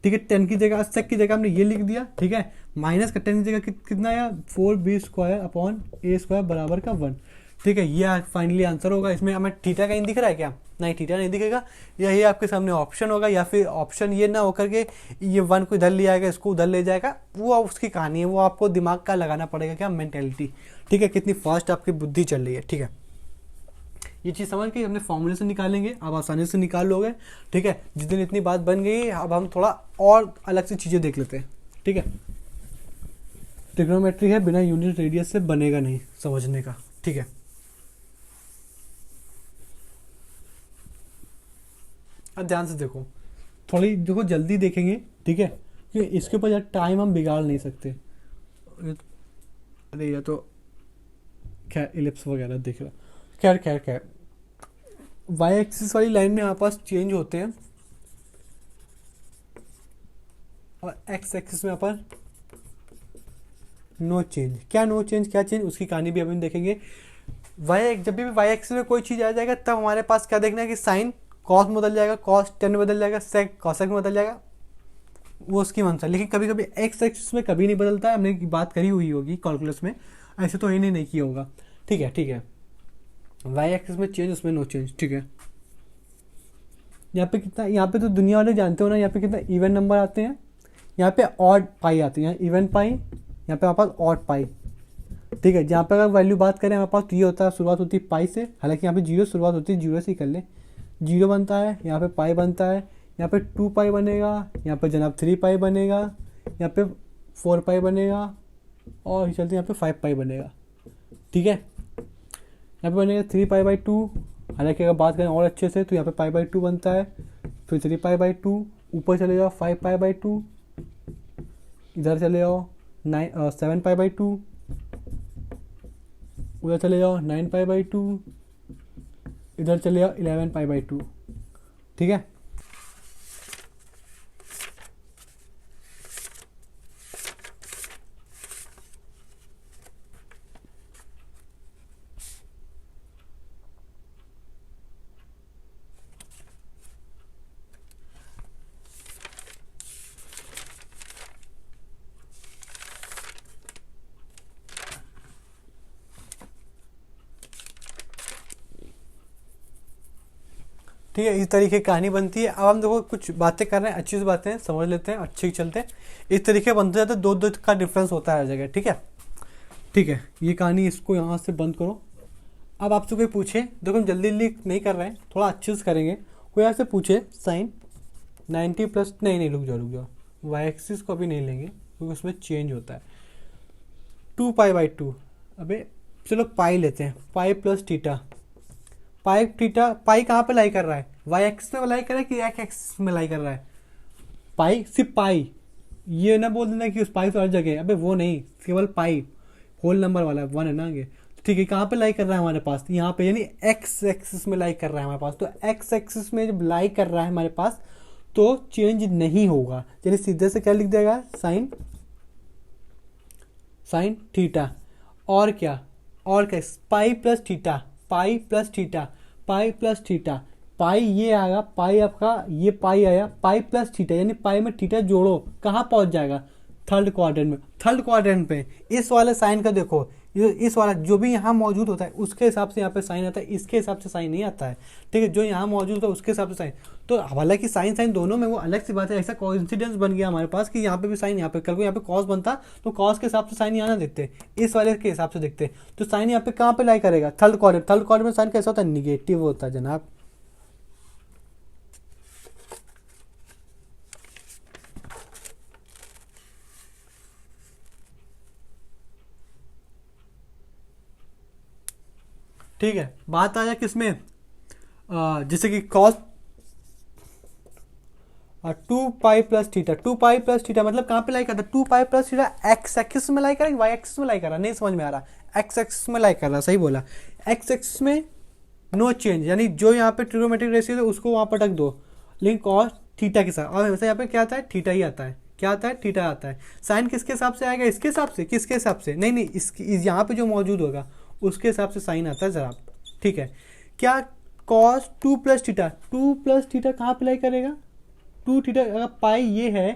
ठीक है, 10 की जगह सेक की जगह हमने ये लिख दिया, ठीक है, माइनस का 10 की जगह कितना आया 4b square upon a square बराबर का 1। ठीक है, ये फाइनली आंसर होगा। इसमें हमें थीटा कहीं दिख रहा है क्या? नहीं, थीटा नहीं दिखेगा, यही आपके सामने ऑप्शन होगा, या फिर ऑप्शन ये ना होकर के ये 1 को इधर ले आएगा, इसको उधर ले जाएगा, वो उसकी कहानी है, वो आपको दिमाग का लगाना पड़ेगा क्या, मेंटेलिटी। ठीक है, कितनी फास्ट आपकी बुद्धि चल रही है। ठीक है, ये चीज़ समझ के हमने फॉर्मूले से निकालेंगे, आप आसानी से निकाल लोगे। ठीक है, जिस दिन इतनी बात बन गई, अब हम थोड़ा और अलग से चीज़ें देख लेते हैं। ठीक है, ट्रिग्नोमेट्री है, बिना यूनिट रेडियस से बनेगा नहीं समझने का। ठीक है, अब ध्यान से देखो, थोड़ी देखो जल्दी देखेंगे, ठीक है, क्योंकि इसके ऊपर टाइम हम बिगाड़ नहीं सकते। अरे या तो खैर इलिप्स वगैरह देख रहा, खैर खैर खैर वाई एक्सिस वाली लाइन में हमारे पास चेंज होते हैं और एक्स एक्सिस में अपन नो चेंज। क्या नो चेंज, क्या चेंज, उसकी कहानी भी अभी देखेंगे। जब भी वाई एक्सिस में कोई चीज़ आ जाएगा तब हमारे पास क्या देखना है कि साइन कॉस में बदल जाएगा, कॉस टेन में बदल जाएगा, सेक कॉसेक में बदल जाएगा, वो उसकी मंशा। लेकिन कभी कभी एक्स एक्सिस में कभी नहीं बदलता है, हमने बात करी हुई होगी कैलकुलस में, ऐसे तो ही नहीं किया होगा। ठीक है, ठीक है, वाई एक्सिस में चेंज, उसमें नो चेंज। ठीक है, यहाँ पे कितना, यहाँ पे तो दुनिया वाले जानते हो ना, यहाँ पे कितना इवन नंबर आते हैं, यहाँ पे ऑड पाई आते हैं, यहाँ इवन पाई, यहाँ पे हमारे पास ऑड पाई। ठीक है, जहाँ पे अगर वैल्यू बात करें हमारे पास तो ये होता है, शुरुआत होती है पाई से, हालांकि यहाँ पे जीरो शुरुआत होती है, जीरो से ही कर ले, जीरो बनता है, यहाँ पे पाई बनता है, यहाँ पे 2 पाई बनेगा, यहाँ पे जनाब 3 पाई बनेगा, यहाँ पे 4 पाई बनेगा, और चलते यहाँ पे 5 पाई बनेगा। ठीक है, यहाँ पे बनेगा 3 पाई बाई 2, हालांकि अगर बात करें और अच्छे से तो यहाँ पे पाई बाई 2 बनता है, फिर 3 पाई बाई 2, ऊपर चले जाओ 5 पाई बाई 2, इधर चले जाओ 7 पाई बाई 2, उधर चले जाओ 9 पाई बाई 2, इधर चले जाओ 11 पाई बाई 2। ठीक है, ठीक है, इस तरीके की कहानी बनती है। अब हम देखो कुछ बातें कर रहे हैं, अच्छी सी बातें हैं, समझ लेते हैं, अच्छे चलते हैं। इस तरीके बनते जाते, दो दो का डिफरेंस होता है हर जगह। ठीक है, ठीक है, ये कहानी इसको यहाँ से बंद करो। अब आपसे कोई पूछे, देखो हम जल्दी जल्दी नहीं कर रहे हैं, थोड़ा अच्छे से करेंगे। कोई आपसे पूछे साइन 90 प्लस, नहीं नहीं रुक जाओ, वाई एक्सिस को अभी नहीं लेंगे क्योंकि उसमें चेंज होता है। 2 पाई/2, अबे चलो पाई लेते हैं, पाई प्लस थीटा। पाई थीटा, पाई कहाँ पे लाई कर रहा है, वाई एक्सिस में लाई कर रहा है कि एक्स एक्सिस में लाई कर रहा है? पाई, सिर्फ पाई। ये ना बोल देना कि उस पाई तो हर जगह है, अबे वो नहीं, केवल पाई, होल नंबर वाला 1 है ना आगे। ठीक है, कहाँ पे लाई कर रहा है हमारे पास, यहाँ पे, यानी एक्स एक्सिस में लाई कर रहा है हमारे पास। तो एक्स एक्सिस में जब लाई कर रहा है हमारे पास तो चेंज नहीं होगा, यानी सीधे से क्या लिख देगा, साइन थीटा। और क्या, pi plus theta, pi plus theta, pi plus theta, pi ये आएगा, पाई आपका ये पाई आया, पाई प्लस थीटा, यानी पाई में थीटा जोड़ो, कहाँ पहुंच जाएगा, थर्ड क्वाड्रेंट में। थर्ड क्वाड्रेंट पे इस वाले साइन का देखो, इस वाला जो भी यहाँ मौजूद होता है उसके हिसाब से यहाँ पे साइन आता है, इसके हिसाब से साइन नहीं आता है। ठीक है, जो यहाँ मौजूद होता है उसके हिसाब से साइन। तो हालांकि साइन साइन दोनों में वो अलग सी बात है, ऐसा कोइंसिडेंस बन गया हमारे पास कि यहाँ पे भी साइन, यहाँ पे कल को यहाँ पे कॉस बनता तो कॉस के हिसाब से साइन यहाँ ना देखते, इस वाले के हिसाब से देखते। तो साइन यहाँ पे कहाँ पे लाई करेगा, थर्ड क्वाड्रेंट। थर्ड क्वाड्रेंट में साइन कैसा होता है, निगेटिव होता है जनाब। ठीक है, बात आ जाए किसमें, जैसे कि कॉस 2 पाई प्लस थीटा। 2 पाई प्लस थीटा मतलब कहाँ पे लाई करता है, 2 पाई प्लस थीटा एक्स एक्सिस में लाई करेगा, वाई एक्सिस में लाई कर रहा, नहीं समझ में आ रहा, एक्स एक्सिस में लाई कर रहा, सही बोला। एक्स एक्सिस में नो चेंज, यानी जो यहाँ पे ट्रिग्नोमेट्रिक रेशियो है उसको वहाँ पटक दो, लेकिन कॉस थीटा के साथ। और वैसे यहाँ पे क्या आता है, थीटा ही आता है, क्या आता है, थीटा आता है। साइन किसके हिसाब से आएगा, इसके हिसाब से, किसके हिसाब से, नहीं नहीं, इसकी यहाँ पे जो मौजूद होगा उसके हिसाब से साइन आता है जरा। ठीक है, क्या cos 2 plus theta, 2 plus theta कहाँ पे लाई करेगा, 2 थीटा। अगर पाई ये है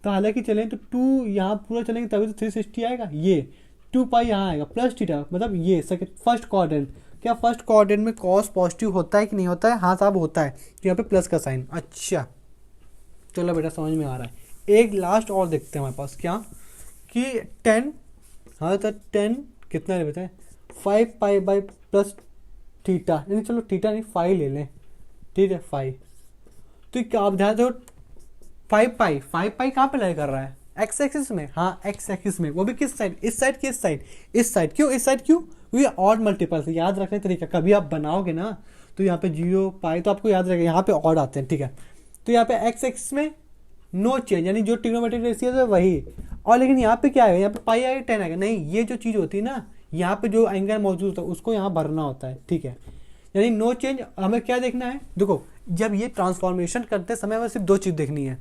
तो हालांकि चलें तो 2 यहाँ पूरा चलेंगे तभी तो 360 आएगा। ये 2 पाई यहाँ आएगा प्लस थीटा, मतलब ये सेकंड फर्स्ट क्वाड्रेंट। क्या फर्स्ट क्वाड्रेंट में कॉस पॉजिटिव होता है कि नहीं होता है, हाँ साहब होता है, तो यहाँ पे प्लस का साइन। अच्छा चलो बेटा समझ में आ रहा है। एक लास्ट और देखते हैं हमारे पास, क्या कि 10, हाँ तो 10 कितना बताएं, 5 पाई/प्लस थीटा, यानी चलो थीटा नहीं 5 ले लें। ठीक है 5, तो क्या आप ध्यान दो, 5 पाई कहाँ पे लाई कर रहा है, एक्स एक्सिस में, हाँ एक्स एक्सिस में, वो भी किस साइड, इस साइड की, इस साइड, इस साइड। क्यों इस साइड, क्यों, ये ऑड मल्टीपल से याद रखने तरीका, कभी आप बनाओगे ना तो यहाँ पे 0 पाई तो आपको याद रखेगा, यहाँ पे ऑड आते हैं। ठीक है, तो यहाँ पे एक्स एक्सिस में नो चेंज, यानी जो ट्रिग्नोमेट्रिक रेशियो है वही। और लेकिन यहाँ पे क्या आएगा, यहाँ पे पाई आएगा 10 आएगा, नहीं, ये जो चीज़ होती है ना, यहाँ पे जो एंगल मौजूद होता है उसको यहाँ भरना होता है। ठीक है, यानी नो चेंज। हमें क्या देखना है, देखो जब ये ट्रांसफॉर्मेशन करते समय हमें सिर्फ दो चीज़ देखनी है,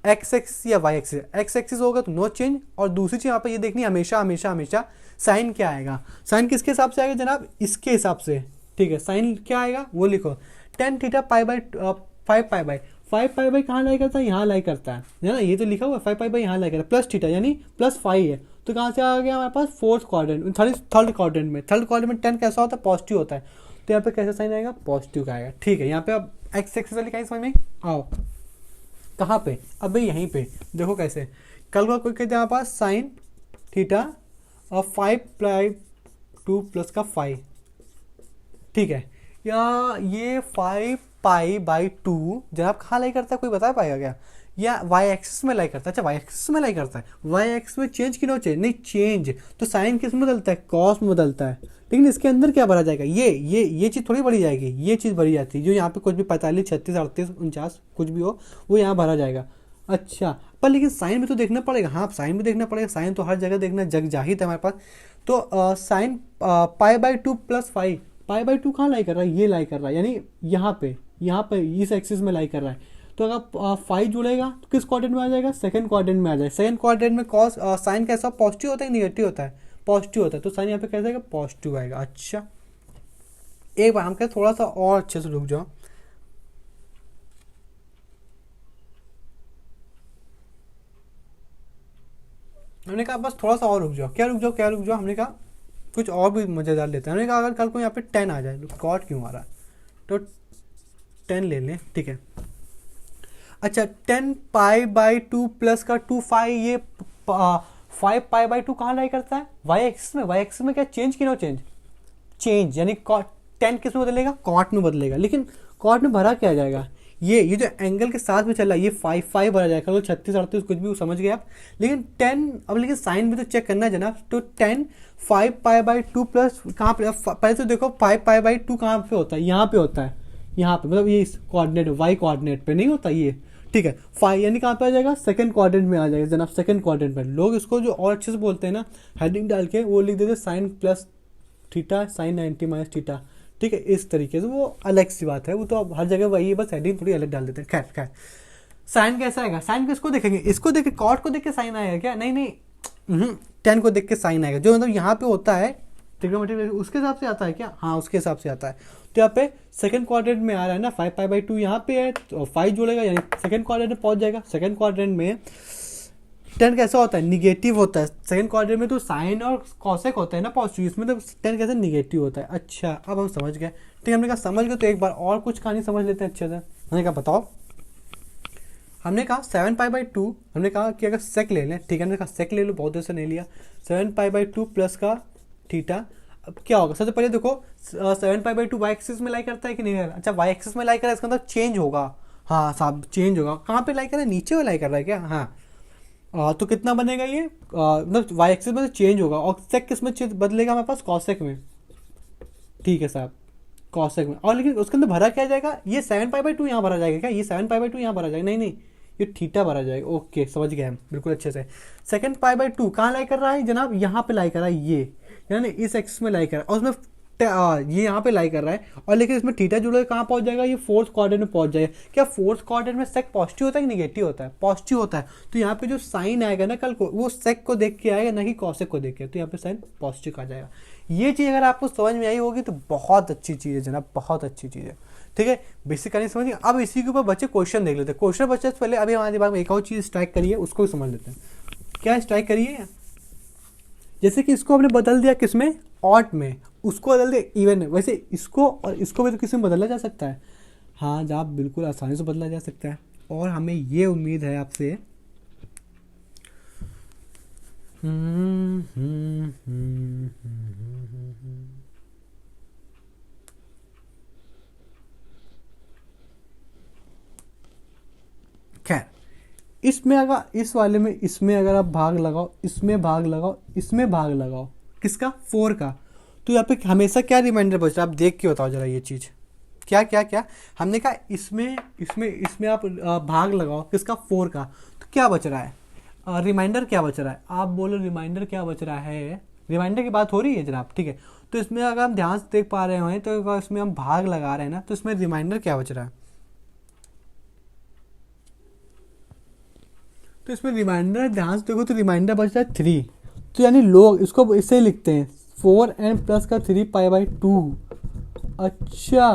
एक्स एक्सिस या वाई एक्सिस। एक्स एक्सिस होगा तो नो चेंज, और दूसरी चीज़ यहाँ पे ये देखनी है हमेशा हमेशा हमेशा साइन क्या आएगा। साइन किसके हिसाब से आएगा जनाब, इसके हिसाब से। ठीक है, साइन क्या आएगा वो लिखो, 10 थीटा पाई/5 5 पाई कहाँ लाई करता है, यहाँ लाई करता है ना, ये तो लिखा हुआ है 5 पाई यहाँ लाई करता है, प्लस थीटा यानी +5 है। तो कहाँ से आ गया हमारे पास, फोर्थ क्वाड्रेंट, थर्ड क्वाड्रेंट में। थर्ड क्वाड्रेंट में 10 कैसा होता है, पॉजिटिव होता है, तो यहाँ पे कैसा साइन आएगा, पॉजिटिव का आएगा। ठीक है, यहाँ पे अब एक्स एक्सिस वाली कहीं समझ में आओ, कहाँ पे, अब भाई यहीं पे देखो कैसे। कल का कोई कहते हैं हमारे पास साइन थीटा और 5/2 प्लस का 5। ठीक है, या ये 5 पाई/2 जनाब कहाँ लाई करता है, कोई बता पाएगा क्या, या वाई एक्सिस में लाई करता है। अच्छा वाई एक्सिस में लाई करता है, वाई एक्सिस में चेंज की नो चेंज, नहीं चेंज, तो साइन किस में बदलता है, कॉस में बदलता है। लेकिन इसके अंदर क्या भरा जाएगा, ये चीज़ थोड़ी बढ़ी जाएगी, ये चीज़ भरी जाती है, जो यहाँ पे कुछ भी 45 36 38 49 कुछ भी हो वो यहाँ भरा जाएगा। अच्छा पर लेकिन साइन में तो देखना पड़ेगा, हाँ साइन में देखना पड़ेगा, साइन तो हर जगह देखना जग जाहिर है हमारे पास। तो साइन पाई/2 + 5, पाई/2 कहाँ लाई कर रहा है, ये लाई कर रहा है, यानी यहाँ पे इस एक्सिस में लाई कर रहा है। तो अगर 5 जुड़ेगा तो किस क्वाड्रेंट में आ जाएगा, सेकंड क्वाड्रेंट में आ जाएगा। सेकंड क्वाड्रेंट में कॉस साइन कैसा पॉजिटिव होता है, निगेटिव होता है, पॉजिटिव होता है, तो साइन यहाँ पे कैसा आएगा, पॉजिटिव आएगा। अच्छा एक बार हम कहें थोड़ा सा और अच्छे से रुक जाओ, हमने कहा बस थोड़ा सा और रुक जाओ, क्या रुक जाओ, हमने कहा कुछ और भी मजेदार लेते हैं। हमने कहा अगर कल को यहाँ पे 10 आ जाए तो कॉट क्यों आ रहा है, तो 10 ले लें, ठीक है। अच्छा 10 पाई बाई 2 प्लस का 2 फाई, ये 5 पाई बाई 2 कहाँ लाई करता है, वाई एक्सिस में। वाई एक्सिस में क्या चेंज की नो चेंज, चेंज यानी 10 किस में बदलेगा, कॉट में बदलेगा। लेकिन कॉट में भरा क्या जाएगा, ये जो एंगल के साथ में चल रहा है ये 5 भरा जाएगा, तो 36 38 कुछ भी समझ गए आप। लेकिन 10 अब लेकिन साइन भी तो चेक करना है जनाब। तो 10 5 पाई बाई 2 प्लस कहाँ पे, पहले तो देखो 5 पाई बाई 2 कहाँ पे होता है, यहाँ पे होता है, यहाँ पे मतलब ये इस कोऑर्डिनेट वाई कोऑर्डिनेट पे नहीं होता ये, ठीक है। 5 यानी कहाँ पे आ जाएगा, सेकंड क्वाड्रेंट में आ जाएगा जनाब, सेकंड क्वाड्रेंट में। लोग इसको जो और अच्छे से बोलते हैं ना, हेडिंग डाल के वो लिख देते sine plus theta sine 90 minus theta, ठीक है। इस तरीके से वो अलग सी बात है, वो तो अब हर जगह वही है, बस हेडिंग थोड़ी अलग डाल देते हैं। खैर खैर, साइन कैसा आएगा, साइन किसको देखेंगे, इसको देख के कॉट को देख के साइन आएगा क्या, नहीं नहीं 10 को देख के साइन आएगा, जो मतलब यहाँ पे होता है ट्रिग्नोमेट्री उसके हिसाब से आता है क्या, हाँ उसके हिसाब से आता है। तो यहाँ पे सेकंड क्वाड्रेंट में आ रहा है ना 5 पाई बाई 2 यहाँ पे है, तो 5 जोड़ेगा यानी सेकंड क्वाड्रेंट में पहुंच जाएगा। सेकंड क्वाड्रेंट में 10 कैसा होता है, निगेटिव होता है। सेकंड क्वाड्रेंट में तो साइन और कॉसेक होता है ना पॉजिटिव, इसमें तो 10 कैसे निगेटिव होता है। अच्छा अब हम समझ गए, ठीक है। हमने कहा समझ गए तो एक बार और कुछ कहानी समझ लेते हैं अच्छे से। हमने कहा बताओ, हमने कहा 7 पाई बाई 2, हमने कहा कि अगर सेक ले लें, ठीक है। हमने कहा सेक ले लो, बहुत देर से नहीं लिया। 7 पाई बाई 2 प्लस का थीटा, अब क्या होगा, सबसे पहले देखो 7 पाई बाई 2 वाई एक्सिस में लाई करता है कि नहीं। अच्छा वाई एक्सिस में लाई कर रहा है, इसका मतलब चेंज होगा, हाँ साहब चेंज होगा। कहाँ पे लाई कर रहा है, नीचे में लाई कर रहा है क्या, हाँ। तो कितना बनेगा ये, मतलब वाई एक्सिस में तो चेंज होगा, और सेक किस में बदलेगा हमारे पास, कॉसेक में, ठीक है साहब, कॉसेक में। और लेकिन उसके अंदर भरा क्या जाएगा, ये 7 पाई बाई 2 यहाँ भरा जाएगा क्या, ये 7 पाई बाई 2 यहाँ भरा जाएगा, नहीं नहीं ये थीटा भरा जाएगा। ओके समझ गए हम बिल्कुल अच्छे से। सेकंड पाई बाई 2 कहाँ लाई कर रहा है जनाब, यहाँ पे लाई कर रहा है, ये यानी इस एक्सिस में लाई कर रहा है, और उसमें ये यहाँ पे लाई कर रहा है। और लेकिन इसमें थीटा जुड़ा कहाँ पहुंच जाएगा, ये फोर्थ क्वाड्रेंट में पहुंच जाएगा। क्या फोर्थ क्वाड्रेंट में सेक पॉजिटिव होता है कि निगेटिव होता है, पॉजिटिव होता है। तो यहाँ पे जो साइन आएगा ना कल को, वो सेक को देख के आएगा ना कि कॉसेक को देख के, तो यहाँ पे साइन पॉजिटिव आ जाएगा। ये चीज़ अगर आपको समझ में आई होगी तो बहुत अच्छी चीज़ है जनाब, बहुत अच्छी चीज़ है, ठीक है। बेसिक कहानी समझिए। अब इसी के ऊपर बच्चे क्वेश्चन देख लेते हैं। क्वेश्चन बच्चे से पहले अभी हमारे दिमाग में एक और चीज़ स्ट्राइक करिए, उसको भी समझ लेते हैं। क्या स्ट्राइक करिए, जैसे कि इसको हमने बदल दिया किसमें, ऑड में, उसको बदल दिया इवन में। वैसे इसको और इसको भी तो किसी में बदला जा सकता है, हाँ जनाब बिल्कुल आसानी से बदला जा सकता है। और हमें ये उम्मीद है आपसे खैर, इसमें अगर इस वाले में इसमें अगर आप भाग लगाओ, इसमें भाग लगाओ, इसमें भाग लगाओ, किसका 4 का, तो यहाँ पे हमेशा क्या रिमाइंडर बच रहा है, आप देख के बताओ जरा ये चीज़ क्या क्या क्या। हमने कहा इसमें इसमें इसमें आप भाग लगाओ किसका 4 का, तो क्या बच रहा है, रिमाइंडर क्या बच रहा है, आप बोलो रिमाइंडर क्या बच रहा है। रिमाइंडर की बात हो रही है जनाब, ठीक है। तो इसमें अगर हम ध्यान से देख पा रहे हैं तो अगर इसमें हम भाग लगा रहे हैं ना, तो इसमें रिमाइंडर क्या बच रहा है, तो इसमें रिमाइंडर ध्यान से देखो तो रिमाइंडर बच रहा है 3। तो यानी लोग इसको इससे लिखते हैं 4n प्लस का 3 पाई बाई 2। अच्छा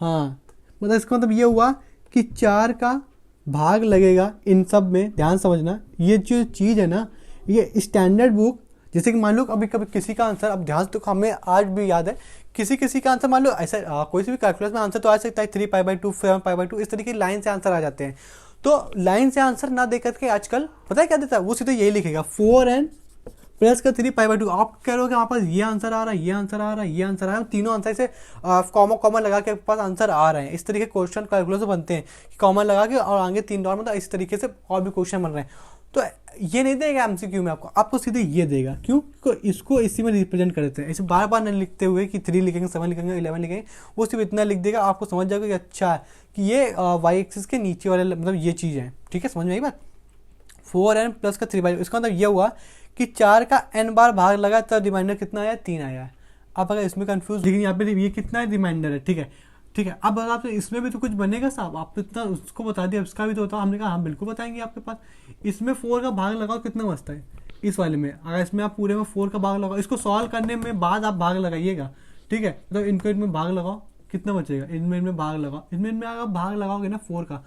हाँ, मतलब इसका मतलब ये हुआ कि 4 का भाग लगेगा इन सब में। ध्यान समझना, ये जो चीज़ है ना, ये स्टैंडर्ड बुक, जैसे कि मान लो अभी कभी किसी का आंसर, अब ध्यान से तो हमें आज भी याद है, किसी किसी का आंसर मान लो ऐसा कोई से भी कैलकुलस में आंसर तो आ सकता है 3 पाई बाई 2 7 पाई बाई 2, इस तरीके की लाइन से आंसर आ जाते हैं। तो लाइन से आंसर ना दे करके आजकल पता है क्या देता है, वो सीधे यही लिखेगा 4n प्लस का 3 पाई बाई 2। आप कह रहे हो कि हमारे पास ये आंसर आ रहा है, ये आंसर आ रहा है, ये आंसर आ रहा है, तीनों आंसर से कॉमन कॉमन लगा के पास आंसर आ रहे हैं। इस तरीके क्वेश्चन कैलकुलस बनते हैं कि कॉमन लगा के और आगे 3 डॉट, मतलब इस तरीके से और भी क्वेश्चन बन रहे हैं। तो ये नहीं देगा एमसीक्यू में आपको सीधे ये देगा, क्यों, इसको इसी में रिप्रेजेंट कर देते हैं। ऐसे बार बार नहीं लिखते हुए कि 3 लिखेंगे 7 लिखेंगे 11 लिखेंगे, वो सिर्फ इतना लिख देगा, आपको समझ जाएगा कि अच्छा कि ये वाई एक्सिस के नीचे वाले मतलब ये चीज़ है, ठीक है। समझ में आई बात। 4n प्लस का 3 बाई, इसका मतलब ये हुआ कि 4 का n बार भाग लगा तब रिमाइंडर कितना आया, 3 आया है। आप अगर इसमें कंफ्यूज, लेकिन यहाँ पे ये कितना है, रिमाइंडर है, ठीक है ठीक है। अब अगर आप इसमें भी तो कुछ बनेगा साहब, आप तो इतना उसको बता दिया, इसका भी तो होता। हमने कहा हम बिल्कुल बताएंगे आपके पास। इसमें 4 का भाग लगाओ कितना बचता है इस वाले में, अगर इसमें आप पूरे में 4 का भाग लगाओ, इसको सॉल्व करने में बाद आप भाग लगाइएगा, ठीक है। तो इनको इनमें भाग लगाओ, कितना बचेगा, इनमें भाग लगाओ, इनमें अगर भाग लगाओगे ना 4 का,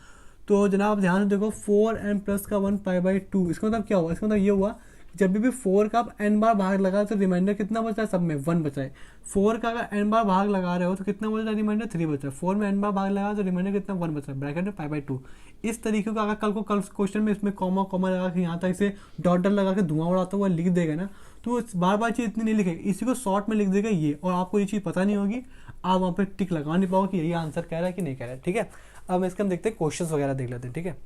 तो जनाब ध्यान से देखो 4n प्लस का 1 पाई बाई 2, इसका मतलब क्या हुआ, इसका मतलब ये हुआ जब भी 4 का आप n बार भाग लगा तो रिमाइंडर कितना बचा है, सब में 1 बचा है। 4 का अगर n बार भाग लगा रहे हो तो कितना बचा है, रिमाइंडर 3 बचा है। 4 में n बार भाग लगा तो रिमाइंडर कितना, 1 बचा है, ब्रैकेट में π/2। इस तरीके का अगर कल क्वेश्चन में इसमें कॉमा कॉमा लगा के यहाँ तक इसे डॉट डॉट लगा के धुआं उड़ाता हुआ लिख देगा ना, तो बार बार चीज़ इतनी नहीं लिखेगा, इसी को शॉर्ट में लिख देगा ये, और आपको ये चीज़ पता नहीं होगी, आप वहाँ पे टिक लगा नहीं पाओगे कि यही आंसर कह रहा है कि नहीं कह रहा है। ठीक है, अब इसके हम देखते हैं क्वेश्चंस वगैरह देख लेते हैं। ठीक है,